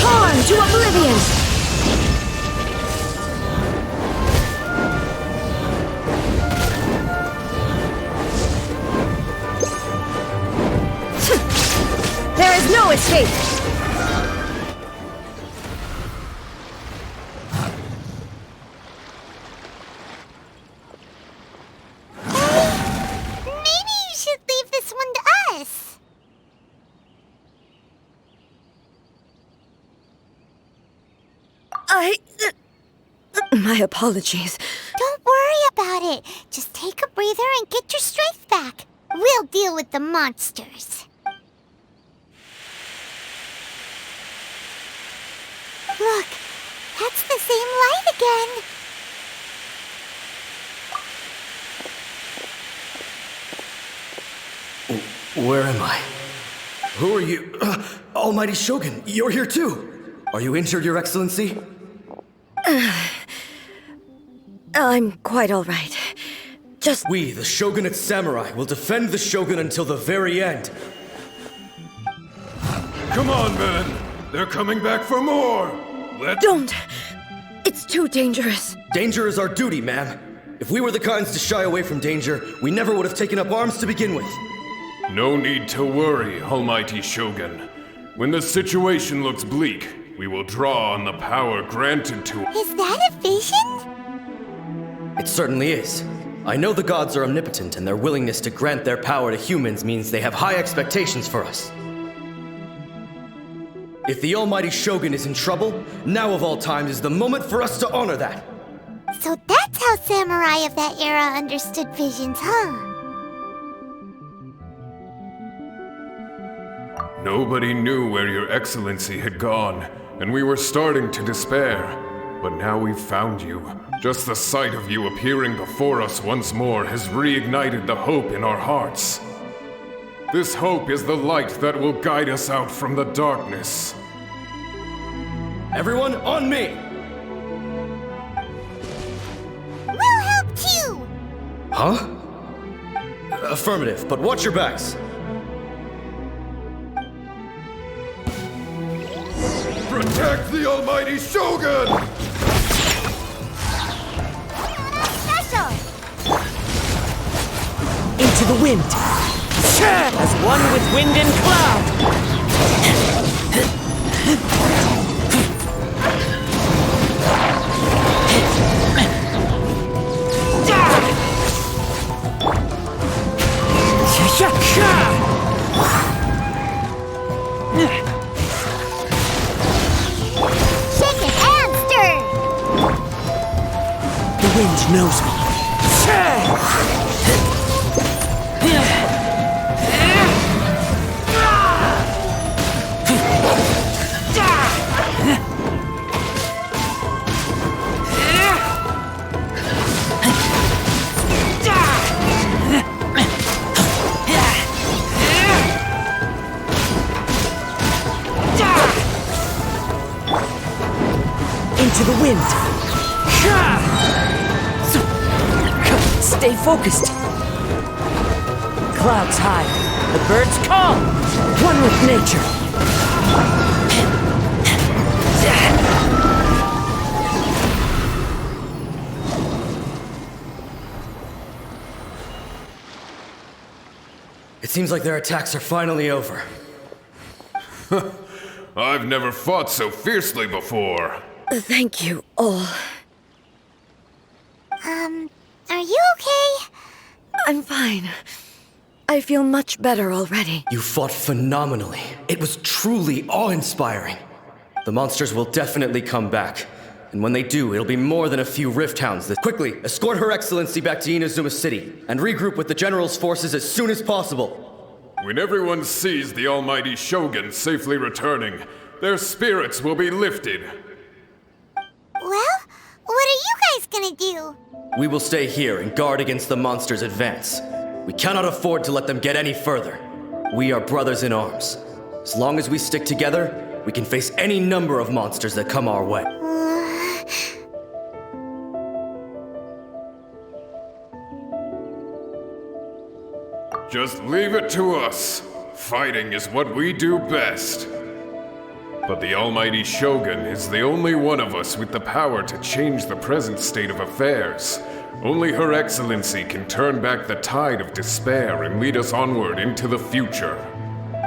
Torn to oblivion. There is no escape! Maybe you should leave this one to us. My apologies. Don't worry about it. Just take a breather and get your strength back. We'll deal with the monsters. Look, that's the same light again. Where am I? Who are you? Almighty Shogun, you're here too! Are you injured, Your Excellency? I'm quite all right. Just... We, the Shogunate Samurai, will defend the Shogun until the very end. Come on, men! They're coming back for more! Don't! It's too dangerous. Danger is our duty, ma'am. If we were the kinds to shy away from danger, we never would have taken up arms to begin with. No need to worry, Almighty Shogun. When the situation looks bleak, we will draw on the power granted to us. Is that a vision? It certainly is. I know the gods are omnipotent, and their willingness to grant their power to humans means they have high expectations for us. If the Almighty Shogun is in trouble, now of all times is the moment for us to honor that. So that's how samurai of that era understood visions, huh? Nobody knew where your excellency had gone, and we were starting to despair. But now we've found you. Just the sight of you appearing before us once more has reignited the hope in our hearts. This hope is the light that will guide us out from the darkness. Everyone, on me! We'll help too! Huh? Affirmative, but watch your backs. Protect the Almighty Shogun! Special! Into the wind! As one with wind and cloud! Shaken and stirred! The wind knows me. Into the wind. Stay focused. Clouds high, the birds call. One with nature. It seems like their attacks are finally over. I've never fought so fiercely before. Thank you all. Are you okay? I'm fine. I feel much better already. You fought phenomenally. It was truly awe-inspiring. The monsters will definitely come back. And when they do, it'll be more than a few Rift Hounds. Quickly, escort Her Excellency back to Inazuma City, and regroup with the General's forces as soon as possible. When everyone sees the Almighty Shogun safely returning, their spirits will be lifted. Well, what are you guys gonna do? We will stay here and guard against the monsters' advance. We cannot afford to let them get any further. We are brothers in arms. As long as we stick together, we can face any number of monsters that come our way. Just leave it to us. Fighting is what we do best. But the Almighty Shogun is the only one of us with the power to change the present state of affairs. Only Her Excellency can turn back the tide of despair and lead us onward into the future.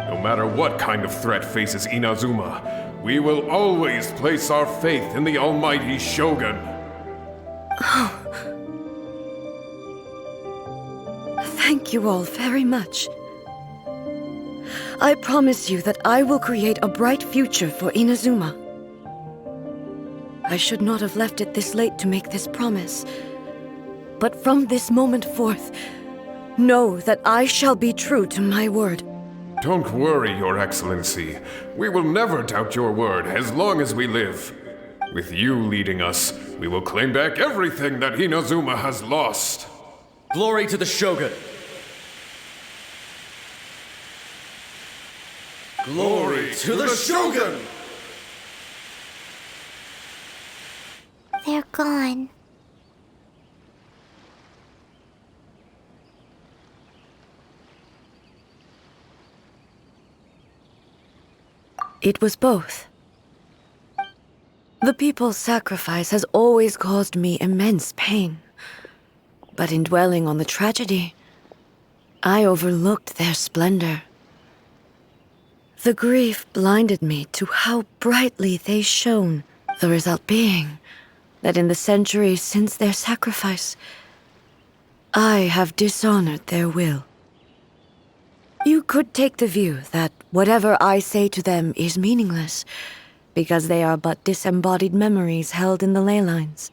No matter what kind of threat faces Inazuma, we will always place our faith in the Almighty Shogun. Thank you all very much. I promise you that I will create a bright future for Inazuma. I should not have left it this late to make this promise. But from this moment forth, know that I shall be true to my word. Don't worry, Your Excellency. We will never doubt your word as long as we live. With you leading us, we will claim back everything that Inazuma has lost. Glory to the Shogun! Glory to the Shogun! They're gone. It was both. The people's sacrifice has always caused me immense pain. But in dwelling on the tragedy, I overlooked their splendor. The grief blinded me to how brightly they shone, the result being that in the centuries since their sacrifice, I have dishonored their will. You could take the view that whatever I say to them is meaningless, because they are but disembodied memories held in the ley lines.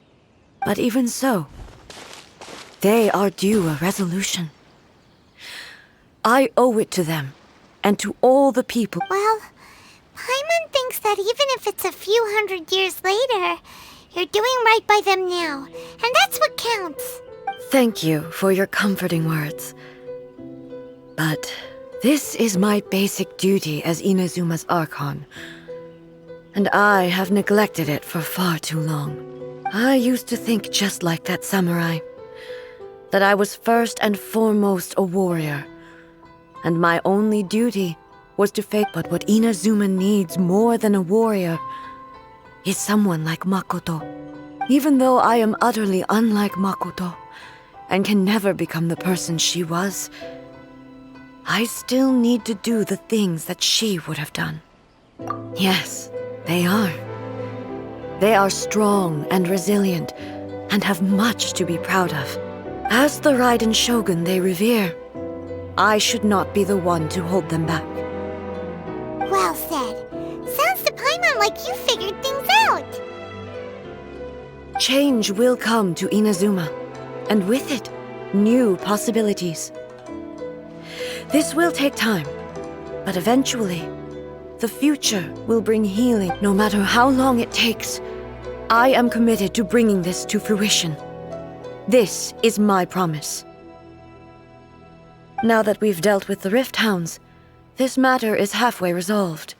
But even so, they are due a resolution. I owe it to them, and to all the people. Well, Paimon thinks that even if it's a few hundred years later, you're doing right by them now, and that's what counts. Thank you for your comforting words. But this is my basic duty as Inazuma's Archon, and I have neglected it for far too long. I used to think just like that samurai, that I was first and foremost a warrior, and my only duty was to face. But what Inazuma needs more than a warrior is someone like Makoto. Even though I am utterly unlike Makoto, and can never become the person she was, I still need to do the things that she would have done. Yes, they are. They are strong and resilient, and have much to be proud of. As the Raiden Shogun they revere, I should not be the one to hold them back. Well said. Sounds to Paimon like you figured things out. Change will come to Inazuma, and with it, new possibilities. This will take time, but eventually, the future will bring healing. No matter how long it takes, I am committed to bringing this to fruition. This is my promise. Now that we've dealt with the Rift Hounds, this matter is halfway resolved.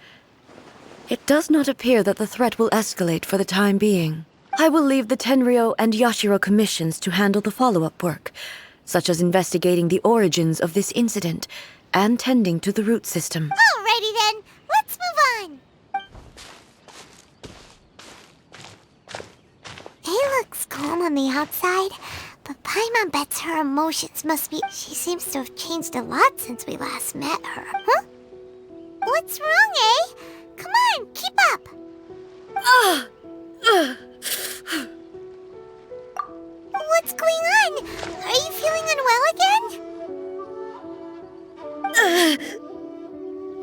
It does not appear that the threat will escalate for the time being. I will leave the Tenryo and Yashiro commissions to handle the follow-up work, such as investigating the origins of this incident and tending to the root system. Alrighty then, let's move on. He looks calm on the outside, but Paimon bets her emotions must be... She seems to have changed a lot since we last met her, huh? What's wrong, eh? Come on, keep up. What's going on? Are you feeling unwell again?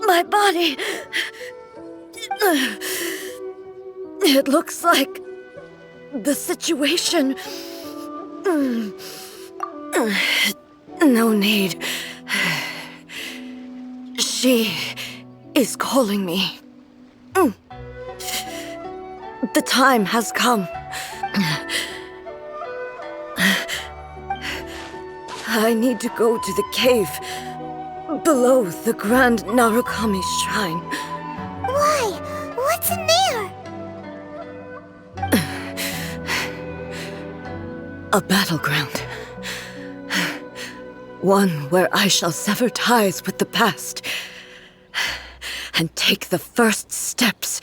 My body... It looks like the situation... No need. She is calling me. The time has come. I need to go to the cave below the Grand Narukami Shrine. Why? What's in there? A battleground. One where I shall sever ties with the past and take the first steps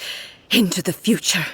into the future.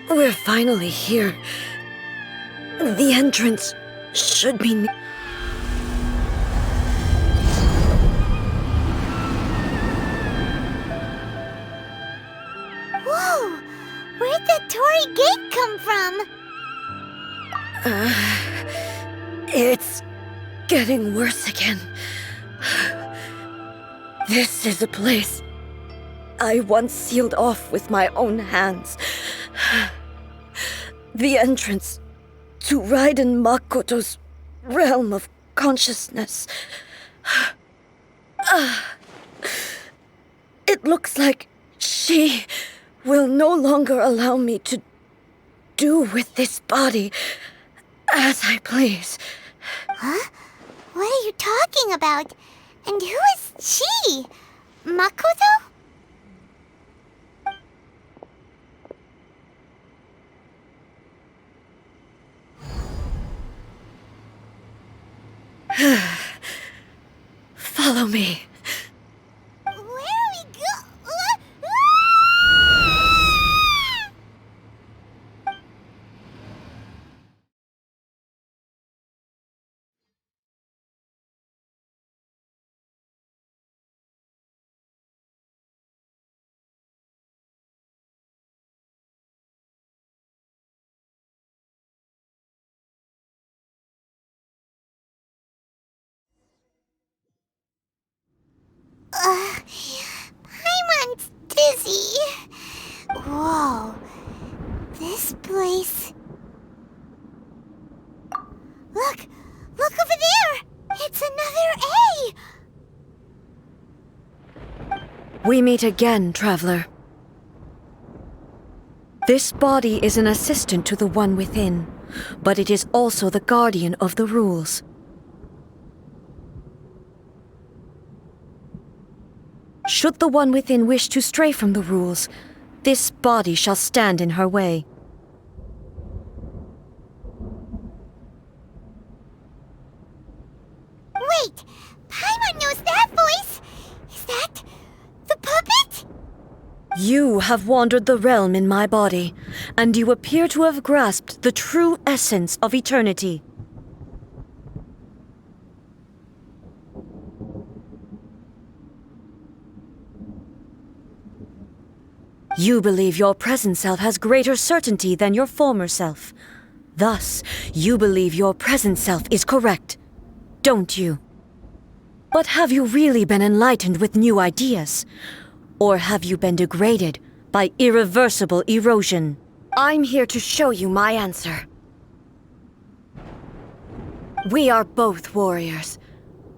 We're finally here. The entrance should be... Whoa! Where'd that Torii gate come from? It's getting worse again. This is a place I once sealed off with my own hands. The entrance to Raiden Makoto's realm of consciousness. It looks like she will no longer allow me to do with this body as I please. Huh? What are you talking about? And who is she? Makoto? Follow me. Where are we go? Paimon's dizzy. Whoa. This place... Look! Look over there! It's another A! We meet again, traveler. This body is an assistant to the one within, but it is also the guardian of the rules. Should the one within wish to stray from the rules, this body shall stand in her way. Wait! Paimon knows that voice! Is that... the puppet? You have wandered the realm in my body, and you appear to have grasped the true essence of eternity. You believe your present self has greater certainty than your former self. Thus, you believe your present self is correct, don't you? But have you really been enlightened with new ideas? Or have you been degraded by irreversible erosion? I'm here to show you my answer. We are both warriors,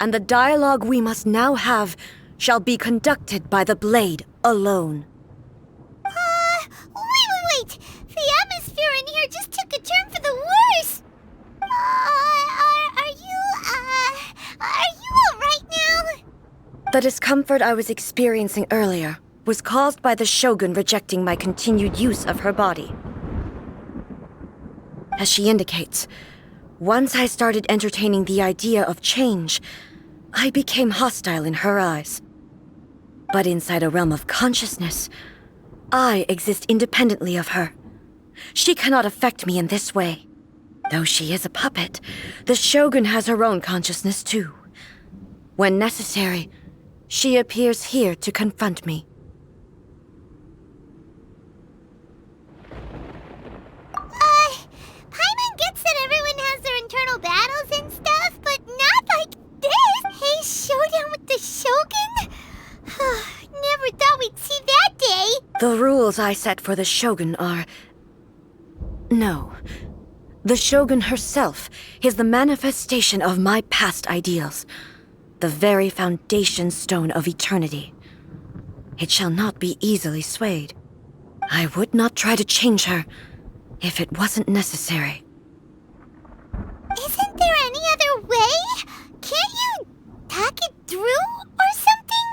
and the dialogue we must now have shall be conducted by the blade alone. Wait! The atmosphere in here just took a turn for the worse! Are you alright now? The discomfort I was experiencing earlier was caused by the Shogun rejecting my continued use of her body. As she indicates, once I started entertaining the idea of change, I became hostile in her eyes. But inside a realm of consciousness, I exist independently of her. She cannot affect me in this way. Though she is a puppet, the Shogun has her own consciousness too. When necessary, she appears here to confront me. Paimon gets that everyone has their internal battles and stuff, but not like this! Hey, showdown with the Shogun? Never thought we'd see that day! The rules I set for the Shogun are... No. The Shogun herself is the manifestation of my past ideals. The very foundation stone of eternity. It shall not be easily swayed. I would not try to change her if it wasn't necessary. Isn't there any other way? Can't you talk it through or something?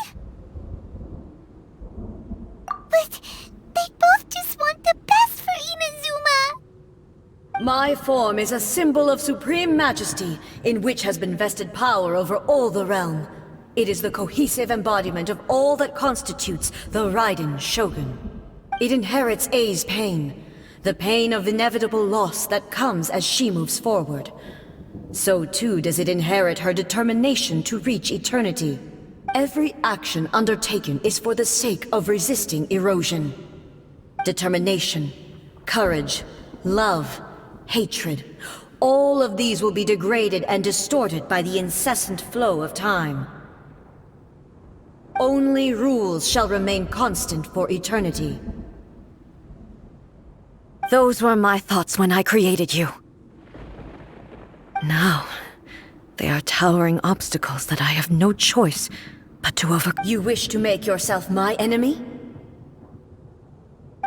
But they both just want the best for Inazuma. My form is a symbol of supreme majesty, in which has been vested power over all the realm. It is the cohesive embodiment of all that constitutes the Raiden Shogun. It inherits Ei's pain, the pain of inevitable loss that comes as she moves forward. So too does it inherit her determination to reach eternity. Every action undertaken is for the sake of resisting erosion. Determination, courage, love, hatred. All of these will be degraded and distorted by the incessant flow of time. Only rules shall remain constant for eternity. Those were my thoughts when I created you. Now, they are towering obstacles that I have no choice but to overcome. You wish to make yourself my enemy?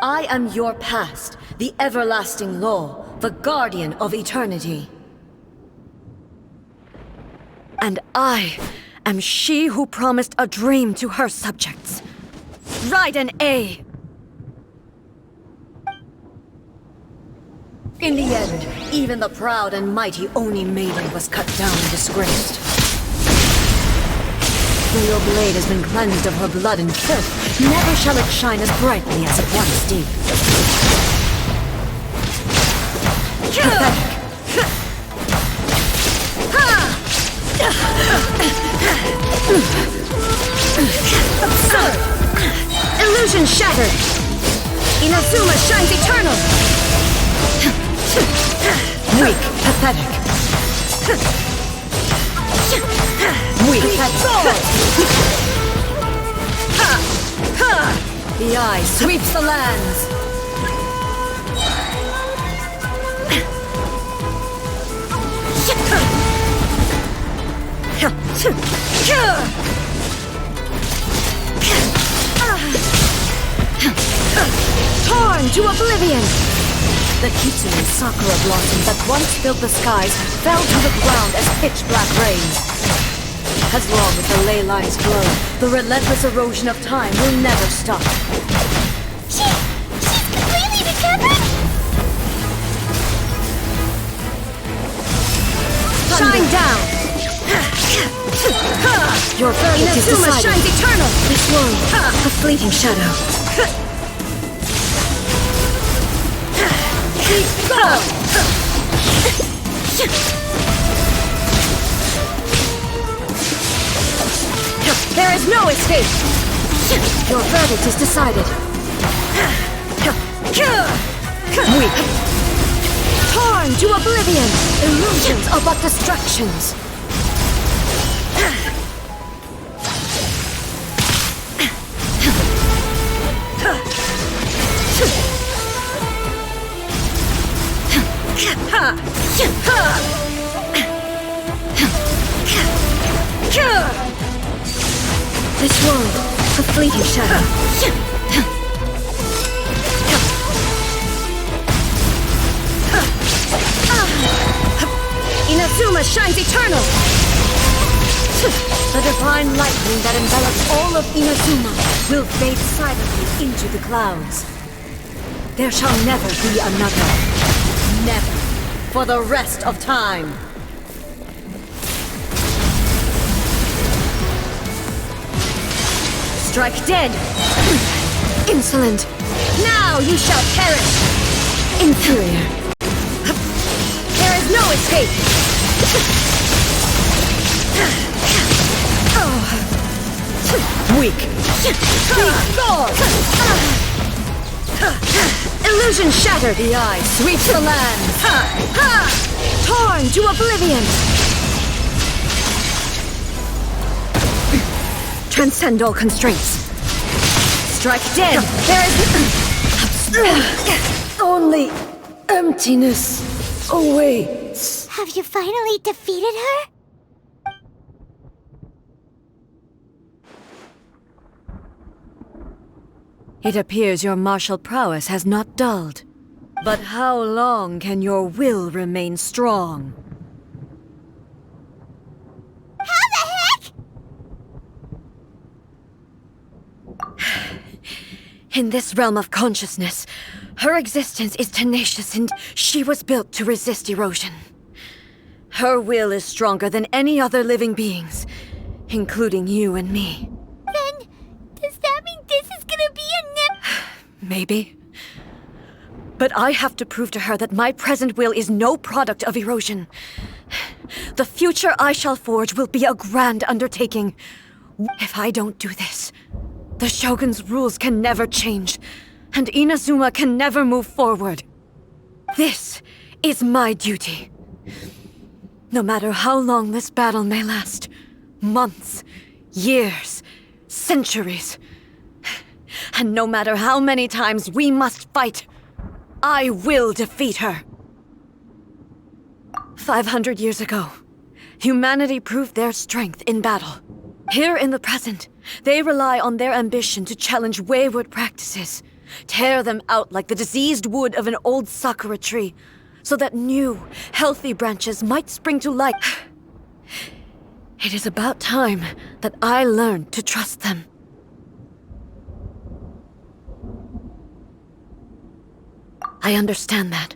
I am your past, the everlasting law, the guardian of eternity. And I am she who promised a dream to her subjects. Raiden A. In the end, even the proud and mighty Oni maiden was cut down and disgraced. When your blade has been cleansed of her blood and filth, never shall it shine as brightly as it once did. Pathetic. Absurd! Illusion shattered! Inazuma shines eternal! Weak, pathetic. Weak, pathetic. The eye sweeps the lands. Torn to oblivion! The Kitsune sakura blossom that once filled the skies fell to the ground as pitch-black rain. As long as the ley lines flow, the relentless erosion of time will never stop. She's completely recovered? Shine down! Your verdict is decided. Shines eternal! This world, a fleeting shadow. Go! There is no escape! Your verdict is decided. Weak. Torn to oblivion! Illusions are but distractions. This world, a fleeting shadow. Inazuma shines eternal! The divine lightning that envelops all of Inazuma will fade silently into the clouds. There shall never be another. Never. For the rest of time. Strike dead! Insolent! Now you shall perish! Inferior! There is no escape! Weak! Illusion shattered! The eye sweeps the land! Torn to oblivion! Transcend all constraints. Strike dead! There is only emptiness awaits. Have you finally defeated her? It appears your martial prowess has not dulled. But how long can your will remain strong? How the heck? In this realm of consciousness, her existence is tenacious and she was built to resist erosion. Her will is stronger than any other living being's, including you and me. Then, does that mean this is gonna be a Maybe. But I have to prove to her that my present will is no product of erosion. The future I shall forge will be a grand undertaking. If I don't do this, the Shogun's rules can never change, and Inazuma can never move forward. This is my duty. No matter how long this battle may last, months, years, centuries, and no matter how many times we must fight, I will defeat her. 500 years ago, humanity proved their strength in battle. Here in the present, they rely on their ambition to challenge wayward practices, tear them out like the diseased wood of an old sakura tree, so that new, healthy branches might spring to life. It is about time that I learned to trust them. I understand that.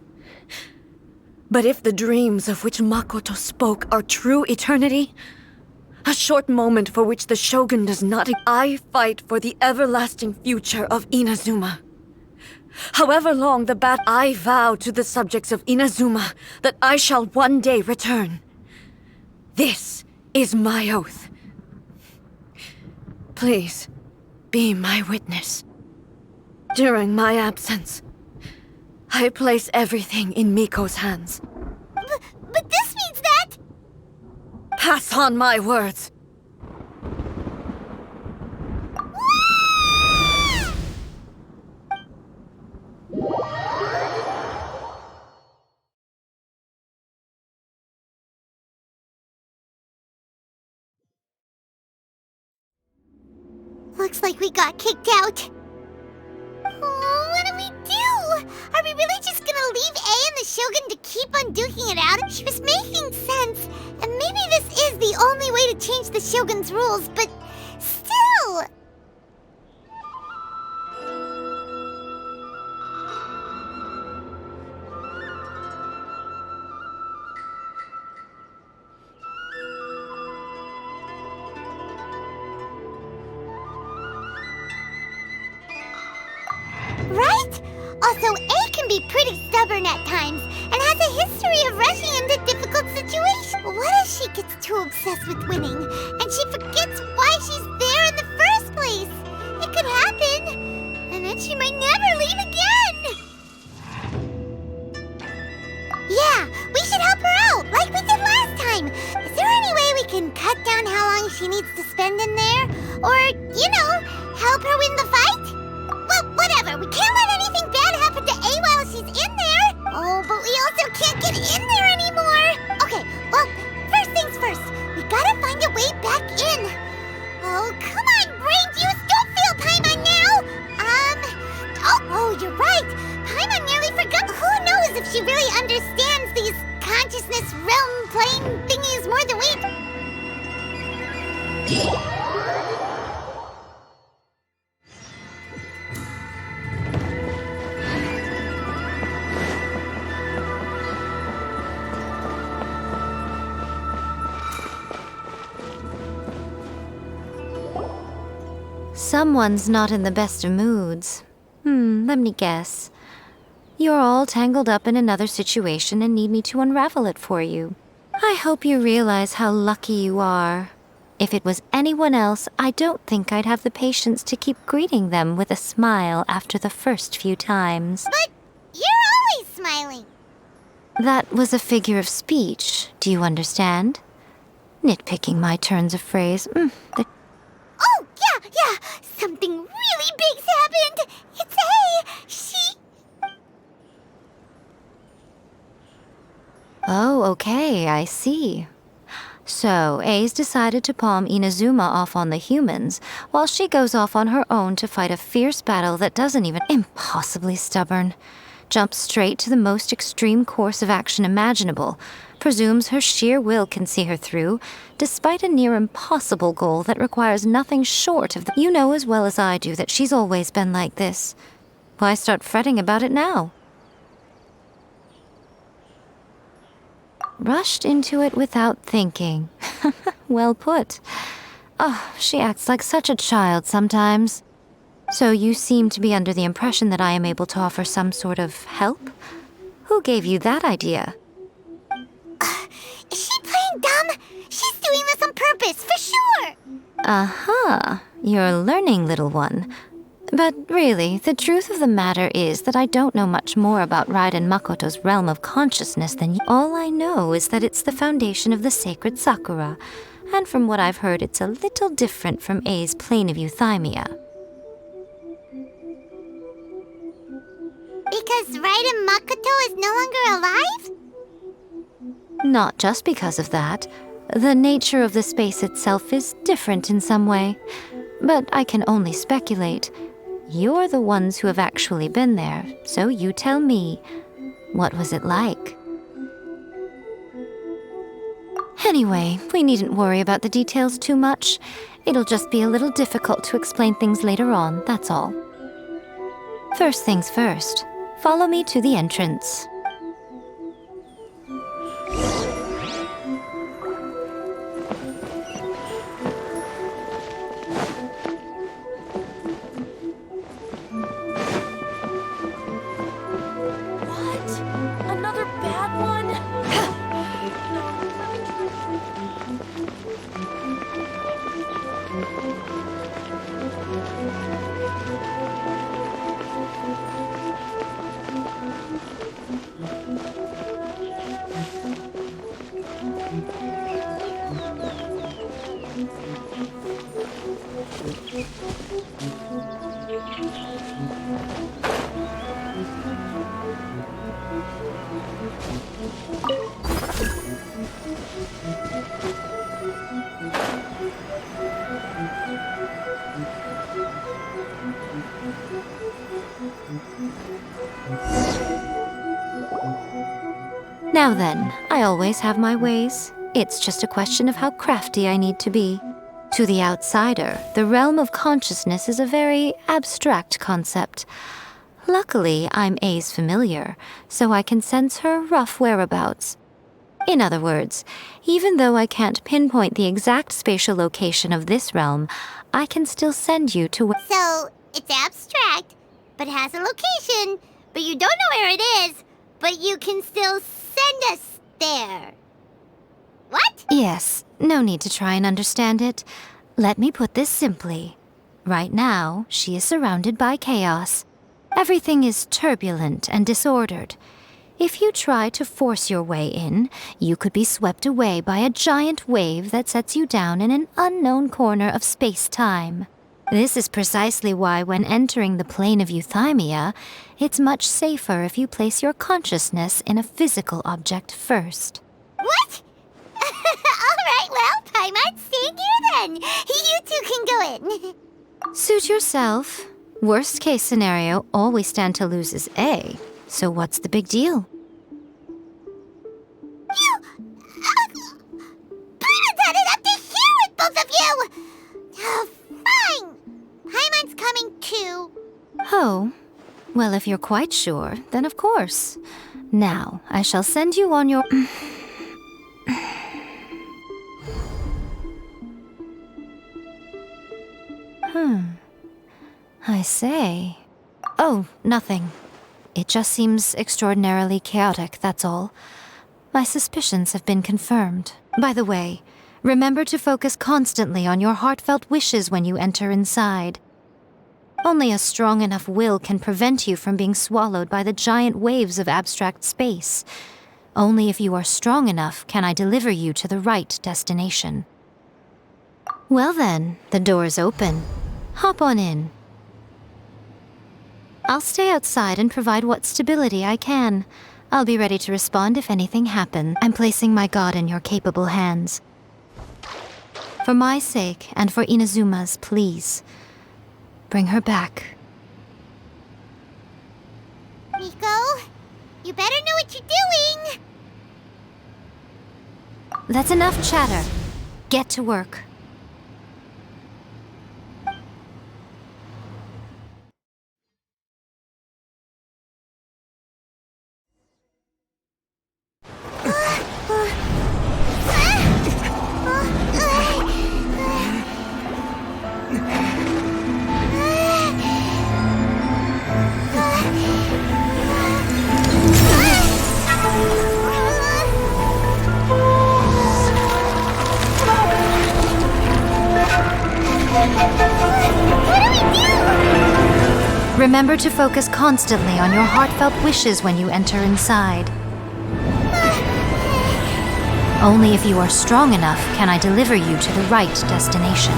But if the dreams of which Makoto spoke are true eternity, a short moment for which the Shogun does not, I fight for the everlasting future of Inazuma. However long the bat, I vow to the subjects of Inazuma that I shall one day return. This is my oath. Please, be my witness. During my absence, I place everything in Miko's hands. But this means that... Pass on my words. Looks like we got kicked out. Oh, what do we do? Are we really just gonna leave A and the Shogun to keep on duking it out? She was making sense, and maybe this is the only way to change the Shogun's rules, but still... Right? Also, A can be pretty stubborn at times, and has a history of rushing into difficult situations. What if she gets too obsessed with winning, and she forgets why she's there in the first place? It could happen, and then she might never leave again. Yeah, we should help her out, like we did last time. Is there any way we can cut down how long she needs to spend in there? Or, you know, help her win the fight? Well, whatever. We can't let anything bad happen to A while she's in there. Oh, but we also can't get in there anymore. Okay, well, first things first. We gotta find a way back in. Oh, come on, brain juice. Don't feel Paimon now. Oh, you're right. Paimon nearly forgot. Who knows if she really understands these consciousness realm plane thingies more than we... Someone's not in the best of moods. Let me guess. You're all tangled up in another situation and need me to unravel it for you. I hope you realize how lucky you are. If it was anyone else, I don't think I'd have the patience to keep greeting them with a smile after the first few times. But you're always smiling. That was a figure of speech, do you understand? Nitpicking my turns of phrase. Oh, yeah, something really big's happened. It's A. She... Oh, okay, I see. So, A's decided to palm Inazuma off on the humans, while she goes off on her own to fight a fierce battle that doesn't even... Impossibly stubborn. jumps straight to the most extreme course of action imaginable, presumes her sheer will can see her through, despite a near impossible goal that requires nothing short of the— You know as well as I do that she's always been like this. Why start fretting about it now? Rushed into it without thinking. Well put. Oh, she acts like such a child sometimes. So you seem to be under the impression that I am able to offer some sort of help? Who gave you that idea? Is she playing dumb? She's doing this on purpose, for sure! Aha, you're learning, little one. But really, the truth of the matter is that I don't know much more about Raiden Makoto's realm of consciousness than you. All I know is that it's the foundation of the sacred Sakura, and from what I've heard, it's a little different from A's plane of euthymia. Because Raiden Makoto is no longer alive? Not just because of that. The nature of the space itself is different in some way. But I can only speculate. You're the ones who have actually been there, so you tell me. What was it like? Anyway, we needn't worry about the details too much. It'll just be a little difficult to explain things later on, that's all. First things first, follow me to the entrance. Another bad one? Now then, I always have my ways. It's just a question of how crafty I need to be. To the outsider, the realm of consciousness is a very abstract concept. Luckily, I'm A's familiar, so I can sense her rough whereabouts. In other words, even though I can't pinpoint the exact spatial location of this realm, I can still send you to where— So, it's abstract, but has a location, but you don't know where it is, but you can still send us there. What? Yes, no need to try and understand it. Let me put this simply. Right now, she is surrounded by chaos. Everything is turbulent and disordered. If you try to force your way in, you could be swept away by a giant wave that sets you down in an unknown corner of space-time. This is precisely why when entering the plane of euthymia, it's much safer if you place your consciousness in a physical object first. What? Alright, well, Paimon, stay here then. You two can go in. Suit yourself. Worst case scenario, all we stand to lose is A. So what's the big deal? You... Paimon's had it up to here with both of you! Oh, fine. Paimon's coming too. Oh, well, if you're quite sure, then of course. Now, I shall send you on your... I say... Oh, nothing. It just seems extraordinarily chaotic, that's all. My suspicions have been confirmed. By the way, remember to focus constantly on your heartfelt wishes when you enter inside. Only a strong enough will can prevent you from being swallowed by the giant waves of abstract space. Only if you are strong enough can I deliver you to the right destination. Well then, the door is open. Hop on in. I'll stay outside and provide what stability I can. I'll be ready to respond if anything happens. I'm placing my god in your capable hands. For my sake and for Inazuma's, please. Bring her back. Miko? You better know what you're doing! That's enough chatter. Get to work. Remember to focus constantly on your heartfelt wishes when you enter inside. Only if you are strong enough can I deliver you to the right destination.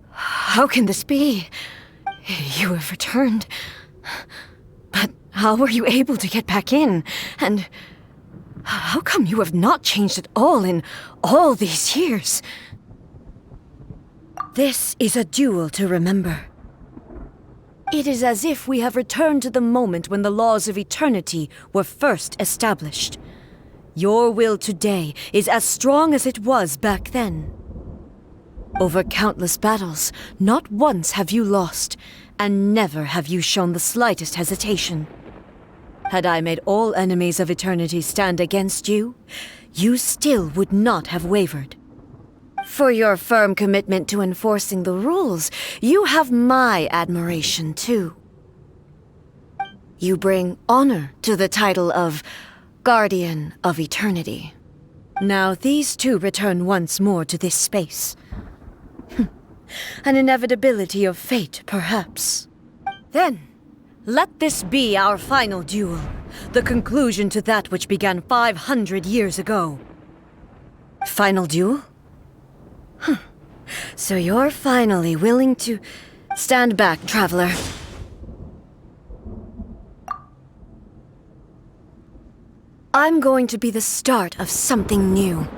How can this be? You have returned. But how were you able to get back in? And how come you have not changed at all in all these years? This is a duel to remember. It is as if we have returned to the moment when the laws of eternity were first established. Your will today is as strong as it was back then. Over countless battles, not once have you lost, and never have you shown the slightest hesitation. Had I made all enemies of eternity stand against you, you still would not have wavered. For your firm commitment to enforcing the rules, you have my admiration too. You bring honor to the title of Guardian of Eternity. Now these two return once more to this space. An inevitability of fate, perhaps. Then, let this be our final duel, the conclusion to that which began 500 years ago. Final duel? So you're finally willing to stand back, traveler. I'm going to be the start of something new.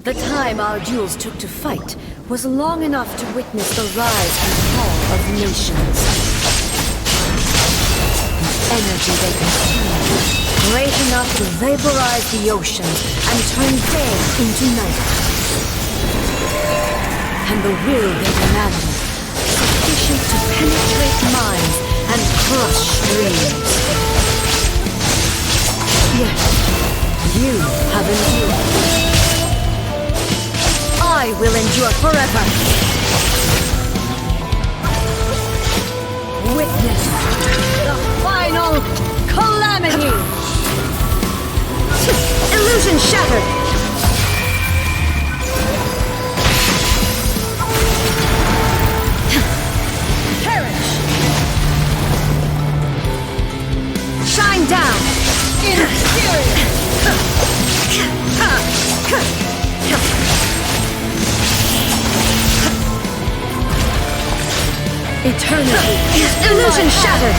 The time our duels took to fight was long enough to witness the rise and fall of nations. The energy they consumed, great enough to vaporize the oceans and turn day into night. And the will they demanded, sufficient to penetrate minds and crush dreams. Yet, you have endured. I will endure forever. Witness the final calamity. Illusion shattered. Perish. Shine down. Inferior. Eternity. Illusion shattered.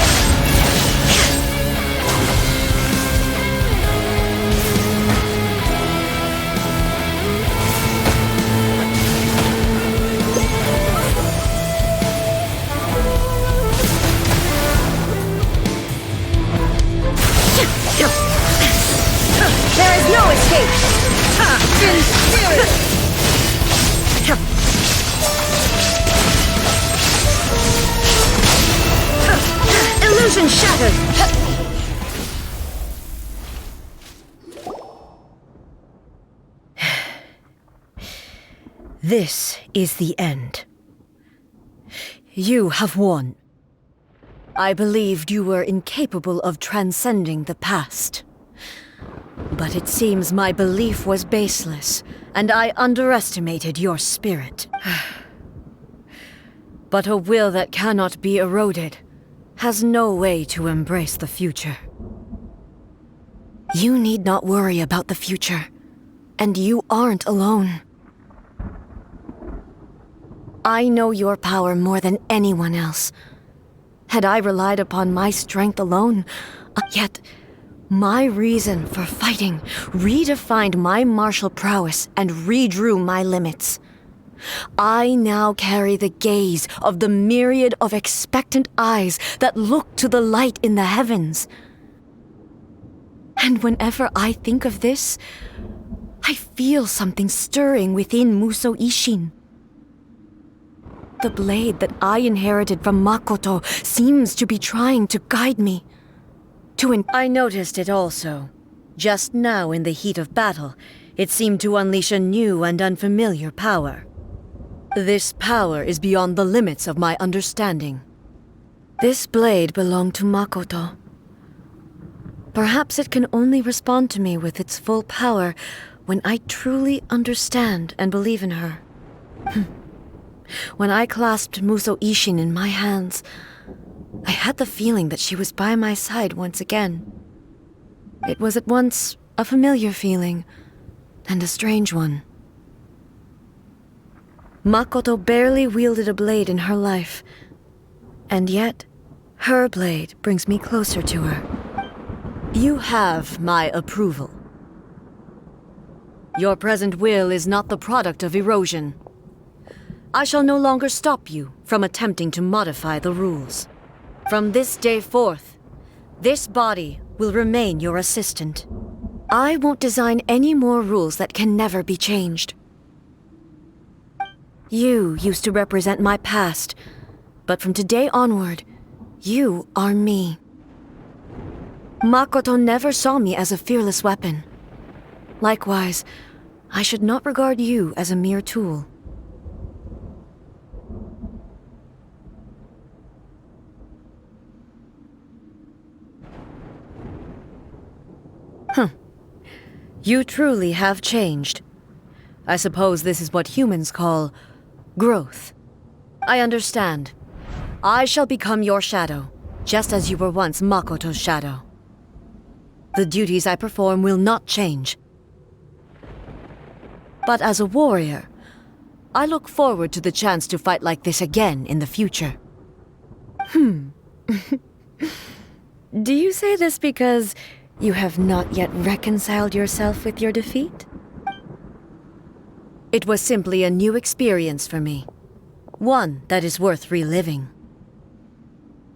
There is no escape. Inferior. Illusion shattered! This is the end. You have won. I believed you were incapable of transcending the past. But it seems my belief was baseless, and I underestimated your spirit. But a will that cannot be eroded has no way to embrace the future. You need not worry about the future, and you aren't alone. I know your power more than anyone else. Had I relied upon my strength alone, yet my reason for fighting redefined my martial prowess and redrew my limits. I now carry the gaze of the myriad of expectant eyes that look to the light in the heavens. And whenever I think of this, I feel something stirring within Musou Ishin. The blade that I inherited from Makoto seems to be trying to guide me. I noticed it also. Just now in the heat of battle, it seemed to unleash a new and unfamiliar power. This power is beyond the limits of my understanding. This blade belonged to Makoto. Perhaps it can only respond to me with its full power when I truly understand and believe in her. When I clasped Musou Ishin in my hands, I had the feeling that she was by my side once again. It was at once a familiar feeling and a strange one. Makoto barely wielded a blade in her life, and yet her blade brings me closer to her. You have my approval. Your present will is not the product of erosion. I shall no longer stop you from attempting to modify the rules. From this day forth, this body will remain your assistant. I won't design any more rules that can never be changed. You used to represent my past, but from today onward, you are me. Makoto never saw me as a fearless weapon. Likewise, I should not regard you as a mere tool. You truly have changed. I suppose this is what humans call growth. I understand. I shall become your shadow, just as you were once Makoto's shadow. The duties I perform will not change. But as a warrior, I look forward to the chance to fight like this again in the future. Do you say this because you have not yet reconciled yourself with your defeat? It was simply a new experience for me. One that is worth reliving.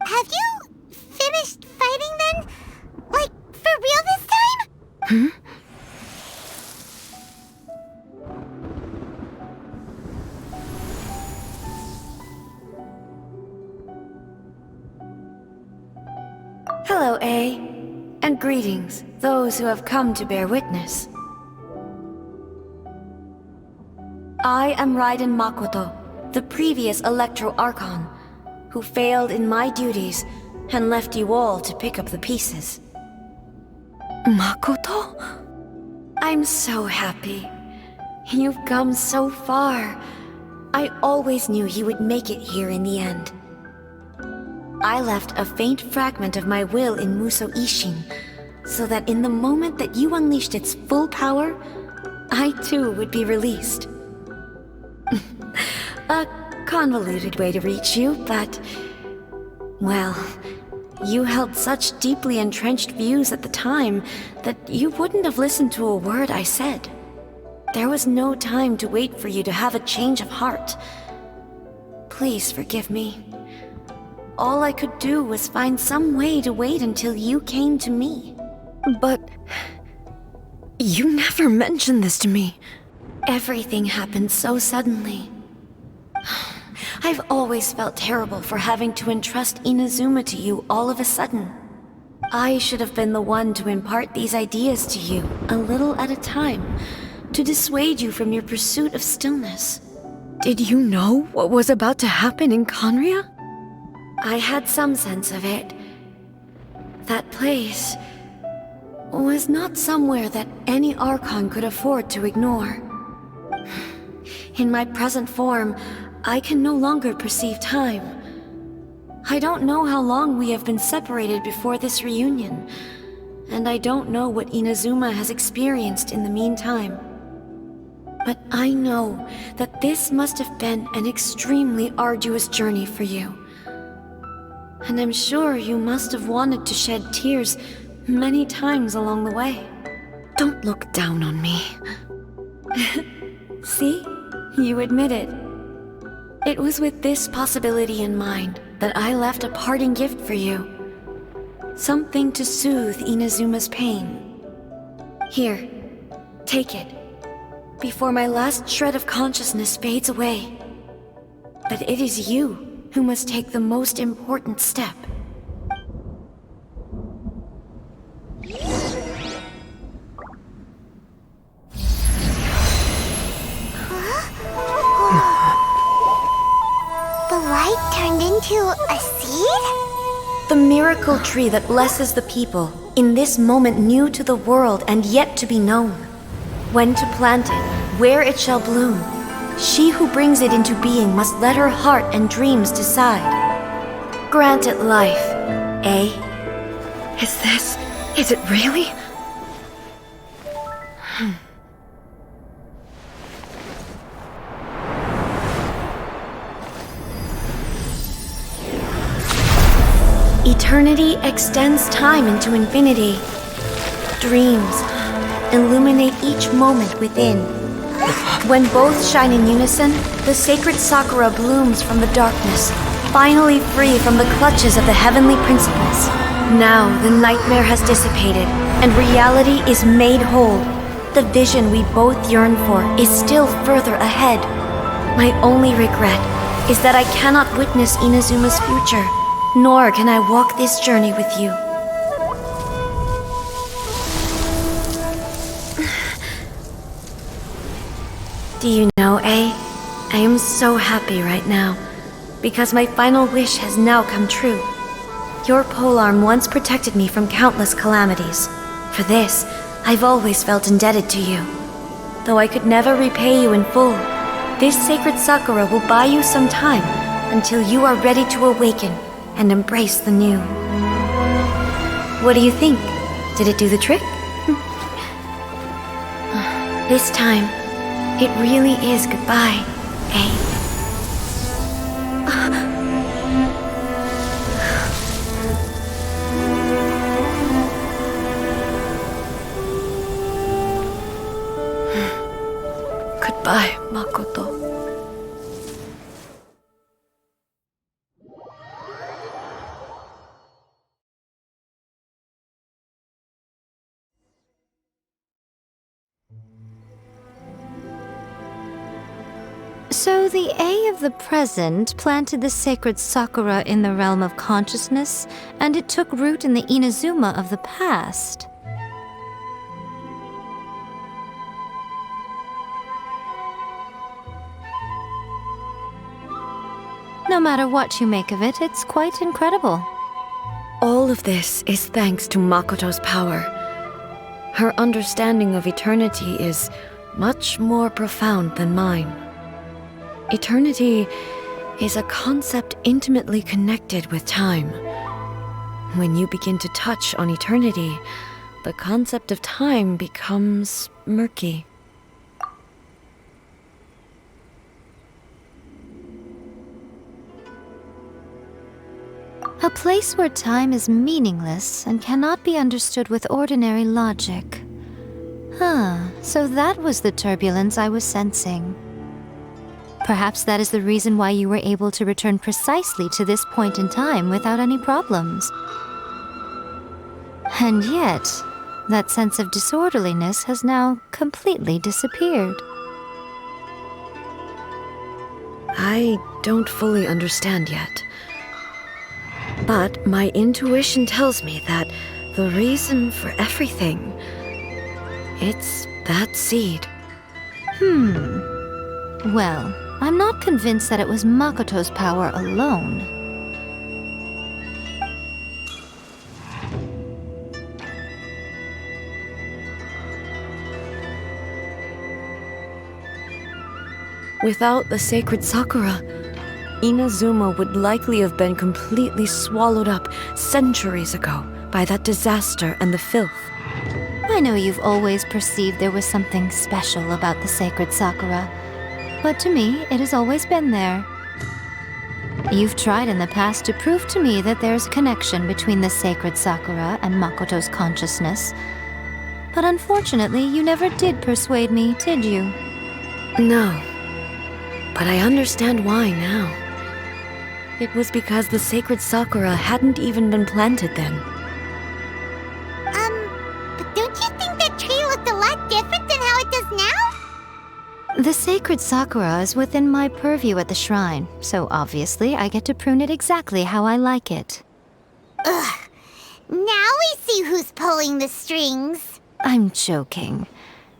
Have you finished fighting then? Like, for real this time? Hello, A. And greetings, those who have come to bear witness. I am Raiden Makoto, the previous Electro Archon, who failed in my duties and left you all to pick up the pieces. Makoto? I'm so happy. You've come so far. I always knew you would make it here in the end. I left a faint fragment of my will in Musou Ishin, so that in the moment that you unleashed its full power, I too would be released. A convoluted way to reach you, but... well, you held such deeply entrenched views at the time that you wouldn't have listened to a word I said. There was no time to wait for you to have a change of heart. Please forgive me. All I could do was find some way to wait until you came to me. But... you never mentioned this to me. Everything happened so suddenly. I've always felt terrible for having to entrust Inazuma to you all of a sudden. I should have been the one to impart these ideas to you, a little at a time, to dissuade you from your pursuit of stillness. Did you know what was about to happen in Conria? I had some sense of it. That place was not somewhere that any Archon could afford to ignore. In my present form, I can no longer perceive time. I don't know how long we have been separated before this reunion, and I don't know what Inazuma has experienced in the meantime. But I know that this must have been an extremely arduous journey for you. And I'm sure you must have wanted to shed tears many times along the way. Don't look down on me. See? You admit it. It was with this possibility in mind that I left a parting gift for you. Something to soothe Inazuma's pain. Here, take it, before my last shred of consciousness fades away. But it is you who must take the most important step. The light turned into a seed? The miracle tree that blesses the people, in this moment new to the world and yet to be known. When to plant it, where it shall bloom. She who brings it into being must let her heart and dreams decide. Grant it life, eh? Is it really? Eternity extends time into infinity. Dreams illuminate each moment within. When both shine in unison, the sacred Sakura blooms from the darkness, finally free from the clutches of the heavenly principles. Now the nightmare has dissipated, and reality is made whole. The vision we both yearn for is still further ahead. My only regret is that I cannot witness Inazuma's future, nor can I walk this journey with you. Do you know, I am so happy right now, because my final wish has now come true. Your polearm once protected me from countless calamities. For this, I've always felt indebted to you. Though I could never repay you in full, this sacred Sakura will buy you some time until you are ready to awaken and embrace the new. What do you think? Did it do the trick? This time, it really is goodbye, eh? Goodbye, Makoto. So the A of the present planted the sacred Sakura in the realm of consciousness, and it took root in the Inazuma of the past. No matter what you make of it, it's quite incredible. All of this is thanks to Makoto's power. Her understanding of eternity is much more profound than mine. Eternity is a concept intimately connected with time. When you begin to touch on eternity, the concept of time becomes murky. A place where time is meaningless and cannot be understood with ordinary logic. So that was the turbulence I was sensing. Perhaps that is the reason why you were able to return precisely to this point in time without any problems. And yet, that sense of disorderliness has now completely disappeared. I don't fully understand yet. But my intuition tells me that the reason for everything, it's that seed. Well, I'm not convinced that it was Makoto's power alone. Without the sacred Sakura, Inazuma would likely have been completely swallowed up centuries ago by that disaster and the filth. I know you've always perceived there was something special about the sacred Sakura, but to me, it has always been there. You've tried in the past to prove to me that there's a connection between the sacred Sakura and Makoto's consciousness, but unfortunately, you never did persuade me, did you? No, but I understand why now. It was because the sacred Sakura hadn't even been planted then. But don't you think that tree looked a lot different than how it does now? The sacred Sakura is within my purview at the shrine, so obviously I get to prune it exactly how I like it. Ugh. Now we see who's pulling the strings. I'm joking.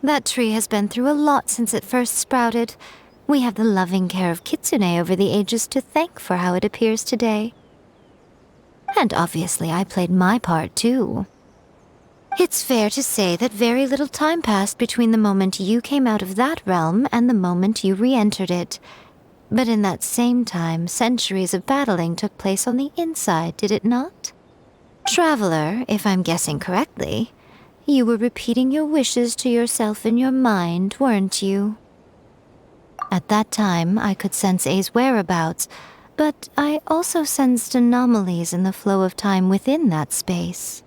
That tree has been through a lot since it first sprouted. We have the loving care of Kitsune over the ages to thank for how it appears today. And obviously I played my part too. It's fair to say that very little time passed between the moment you came out of that realm and the moment you re-entered it. But in that same time, centuries of battling took place on the inside, did it not? Traveler, if I'm guessing correctly, you were repeating your wishes to yourself in your mind, weren't you? At that time, I could sense A's whereabouts, but I also sensed anomalies in the flow of time within that space.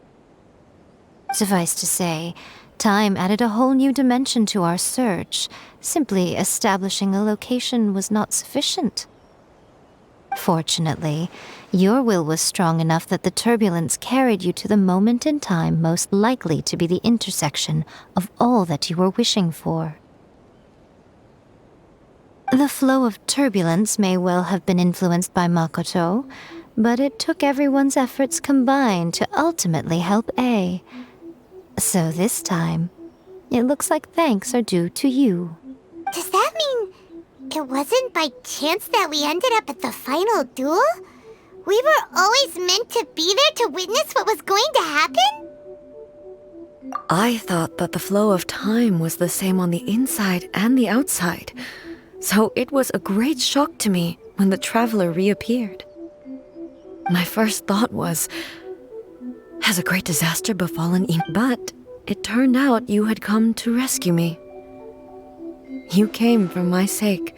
Suffice to say, time added a whole new dimension to our search. Simply establishing a location was not sufficient. Fortunately, your will was strong enough that the turbulence carried you to the moment in time most likely to be the intersection of all that you were wishing for. The flow of turbulence may well have been influenced by Makoto, but it took everyone's efforts combined to ultimately help A. So this time, it looks like thanks are due to you. Does that mean it wasn't by chance that we ended up at the final duel? We were always meant to be there to witness what was going to happen? I thought that the flow of time was the same on the inside and the outside, so it was a great shock to me when the traveler reappeared. My first thought was, has a great disaster befallen But it turned out you had come to rescue me. You came for my sake,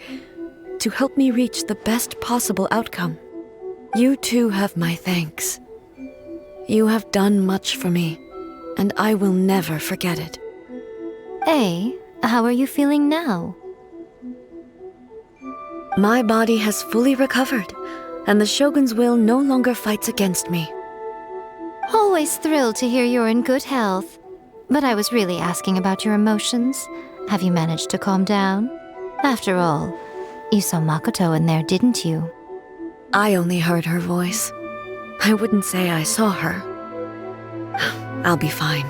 to help me reach the best possible outcome. You too have my thanks. You have done much for me, and I will never forget it. A, how are you feeling now? My body has fully recovered, and the Shogun's will no longer fights against me. Always thrilled to hear you're in good health. But I was really asking about your emotions. Have you managed to calm down? After all, you saw Makoto in there, didn't you? I only heard her voice. I wouldn't say I saw her. I'll be fine.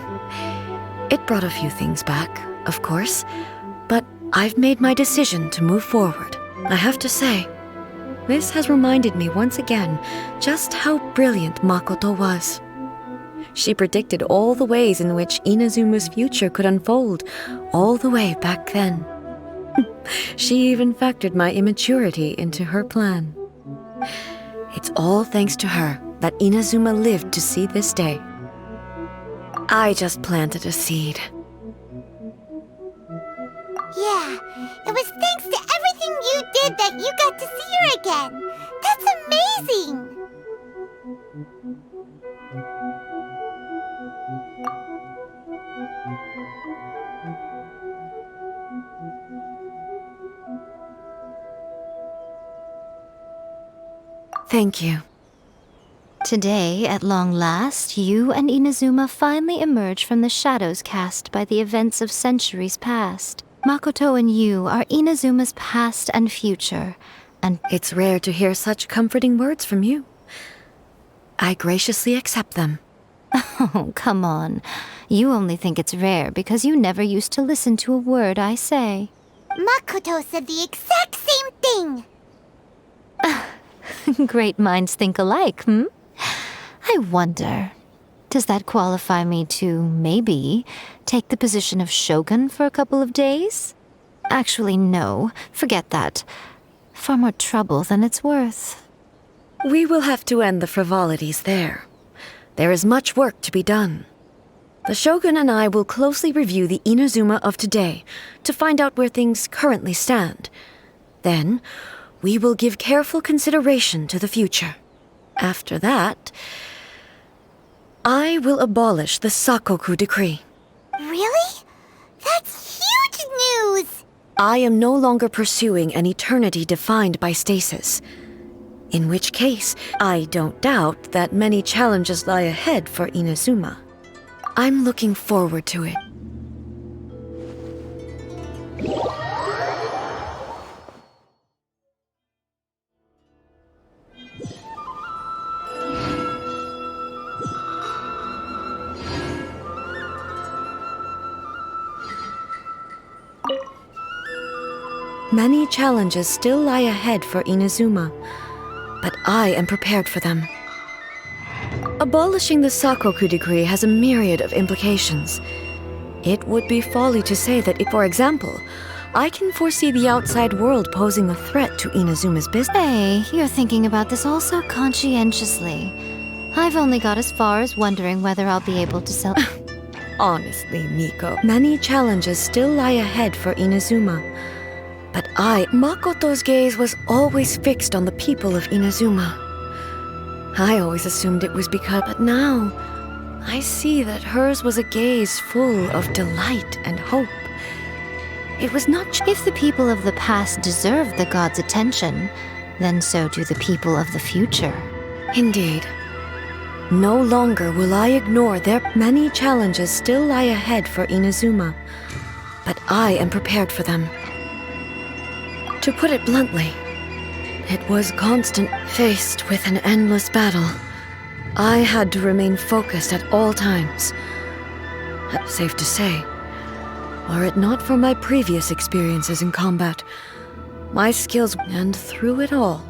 It brought a few things back, of course, but I've made my decision to move forward. I have to say, this has reminded me once again just how brilliant Makoto was. She predicted all the ways in which Inazuma's future could unfold, all the way back then. She even factored my immaturity into her plan. It's all thanks to her that Inazuma lived to see this day. I just planted a seed. Yeah, it was thanks to everything you did that you got to see her again. That's amazing! Thank you. Today, at long last, you and Inazuma finally emerge from the shadows cast by the events of centuries past. Makoto and you are Inazuma's past and future, and it's rare to hear such comforting words from you. I graciously accept them. Oh, come on. You only think it's rare because you never used to listen to a word I say. Makoto said the exact same thing! Great minds think alike, hmm? I wonder, does that qualify me to, maybe, take the position of Shogun for a couple of days? Actually, no. Forget that. Far more trouble than it's worth. We will have to end the frivolities there. There is much work to be done. The Shogun and I will closely review the Inazuma of today to find out where things currently stand. Then, we will give careful consideration to the future. After that, I will abolish the Sakoku decree. Really? That's huge news! I am no longer pursuing an eternity defined by stasis. In which case, I don't doubt that many challenges lie ahead for Inazuma. I'm looking forward to it. Many challenges still lie ahead for Inazuma, but I am prepared for them. Abolishing the Sakoku decree has a myriad of implications. It would be folly to say that, for example, I can foresee the outside world posing a threat to Inazuma's business. Hey, you're thinking about this all so conscientiously. I've only got as far as wondering whether I'll be able to sell... Honestly, Miko, many challenges still lie ahead for Inazuma. But Makoto's gaze was always fixed on the people of Inazuma. I always assumed it was because, but now, I see that hers was a gaze full of delight and hope. It was not If the people of the past deserve the god's attention, then so do the people of the future. Indeed. No longer will I ignore their many challenges still lie ahead for Inazuma, but I am prepared for them. To put it bluntly, it was constant. Faced with an endless battle, I had to remain focused at all times. Safe to say, were it not for my previous experiences in combat, my skills, and through it all,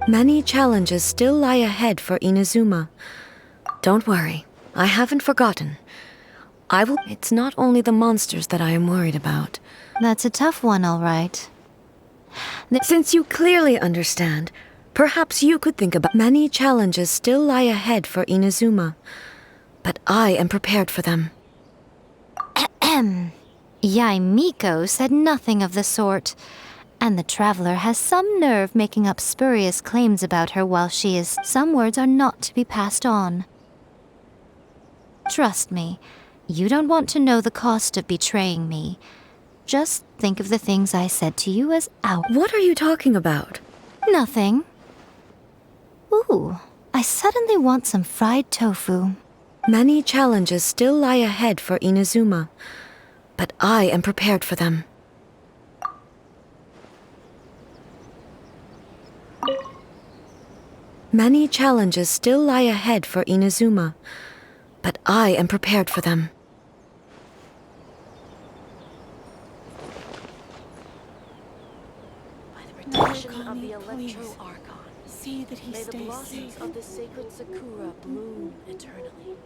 many challenges still lie ahead for Inazuma. Don't worry, I haven't forgotten. It's not only the monsters that I am worried about. That's a tough one, all right. Since you clearly understand, perhaps you could think about many challenges still lie ahead for Inazuma, but I am prepared for them. Yai Miko said nothing of the sort, and the traveler has some nerve making up spurious claims about her while she is. Some words are not to be passed on. Trust me, you don't want to know the cost of betraying me. Just think of the things I said to you as out. What are you talking about? Nothing. Ooh, I suddenly want some fried tofu. Many challenges still lie ahead for Inazuma, but I am prepared for them. Many challenges still lie ahead for Inazuma, but I am prepared for them. Protection of the Electro-Archon. See that he stays safe. May the blossoms of the sacred Sakura bloom eternally.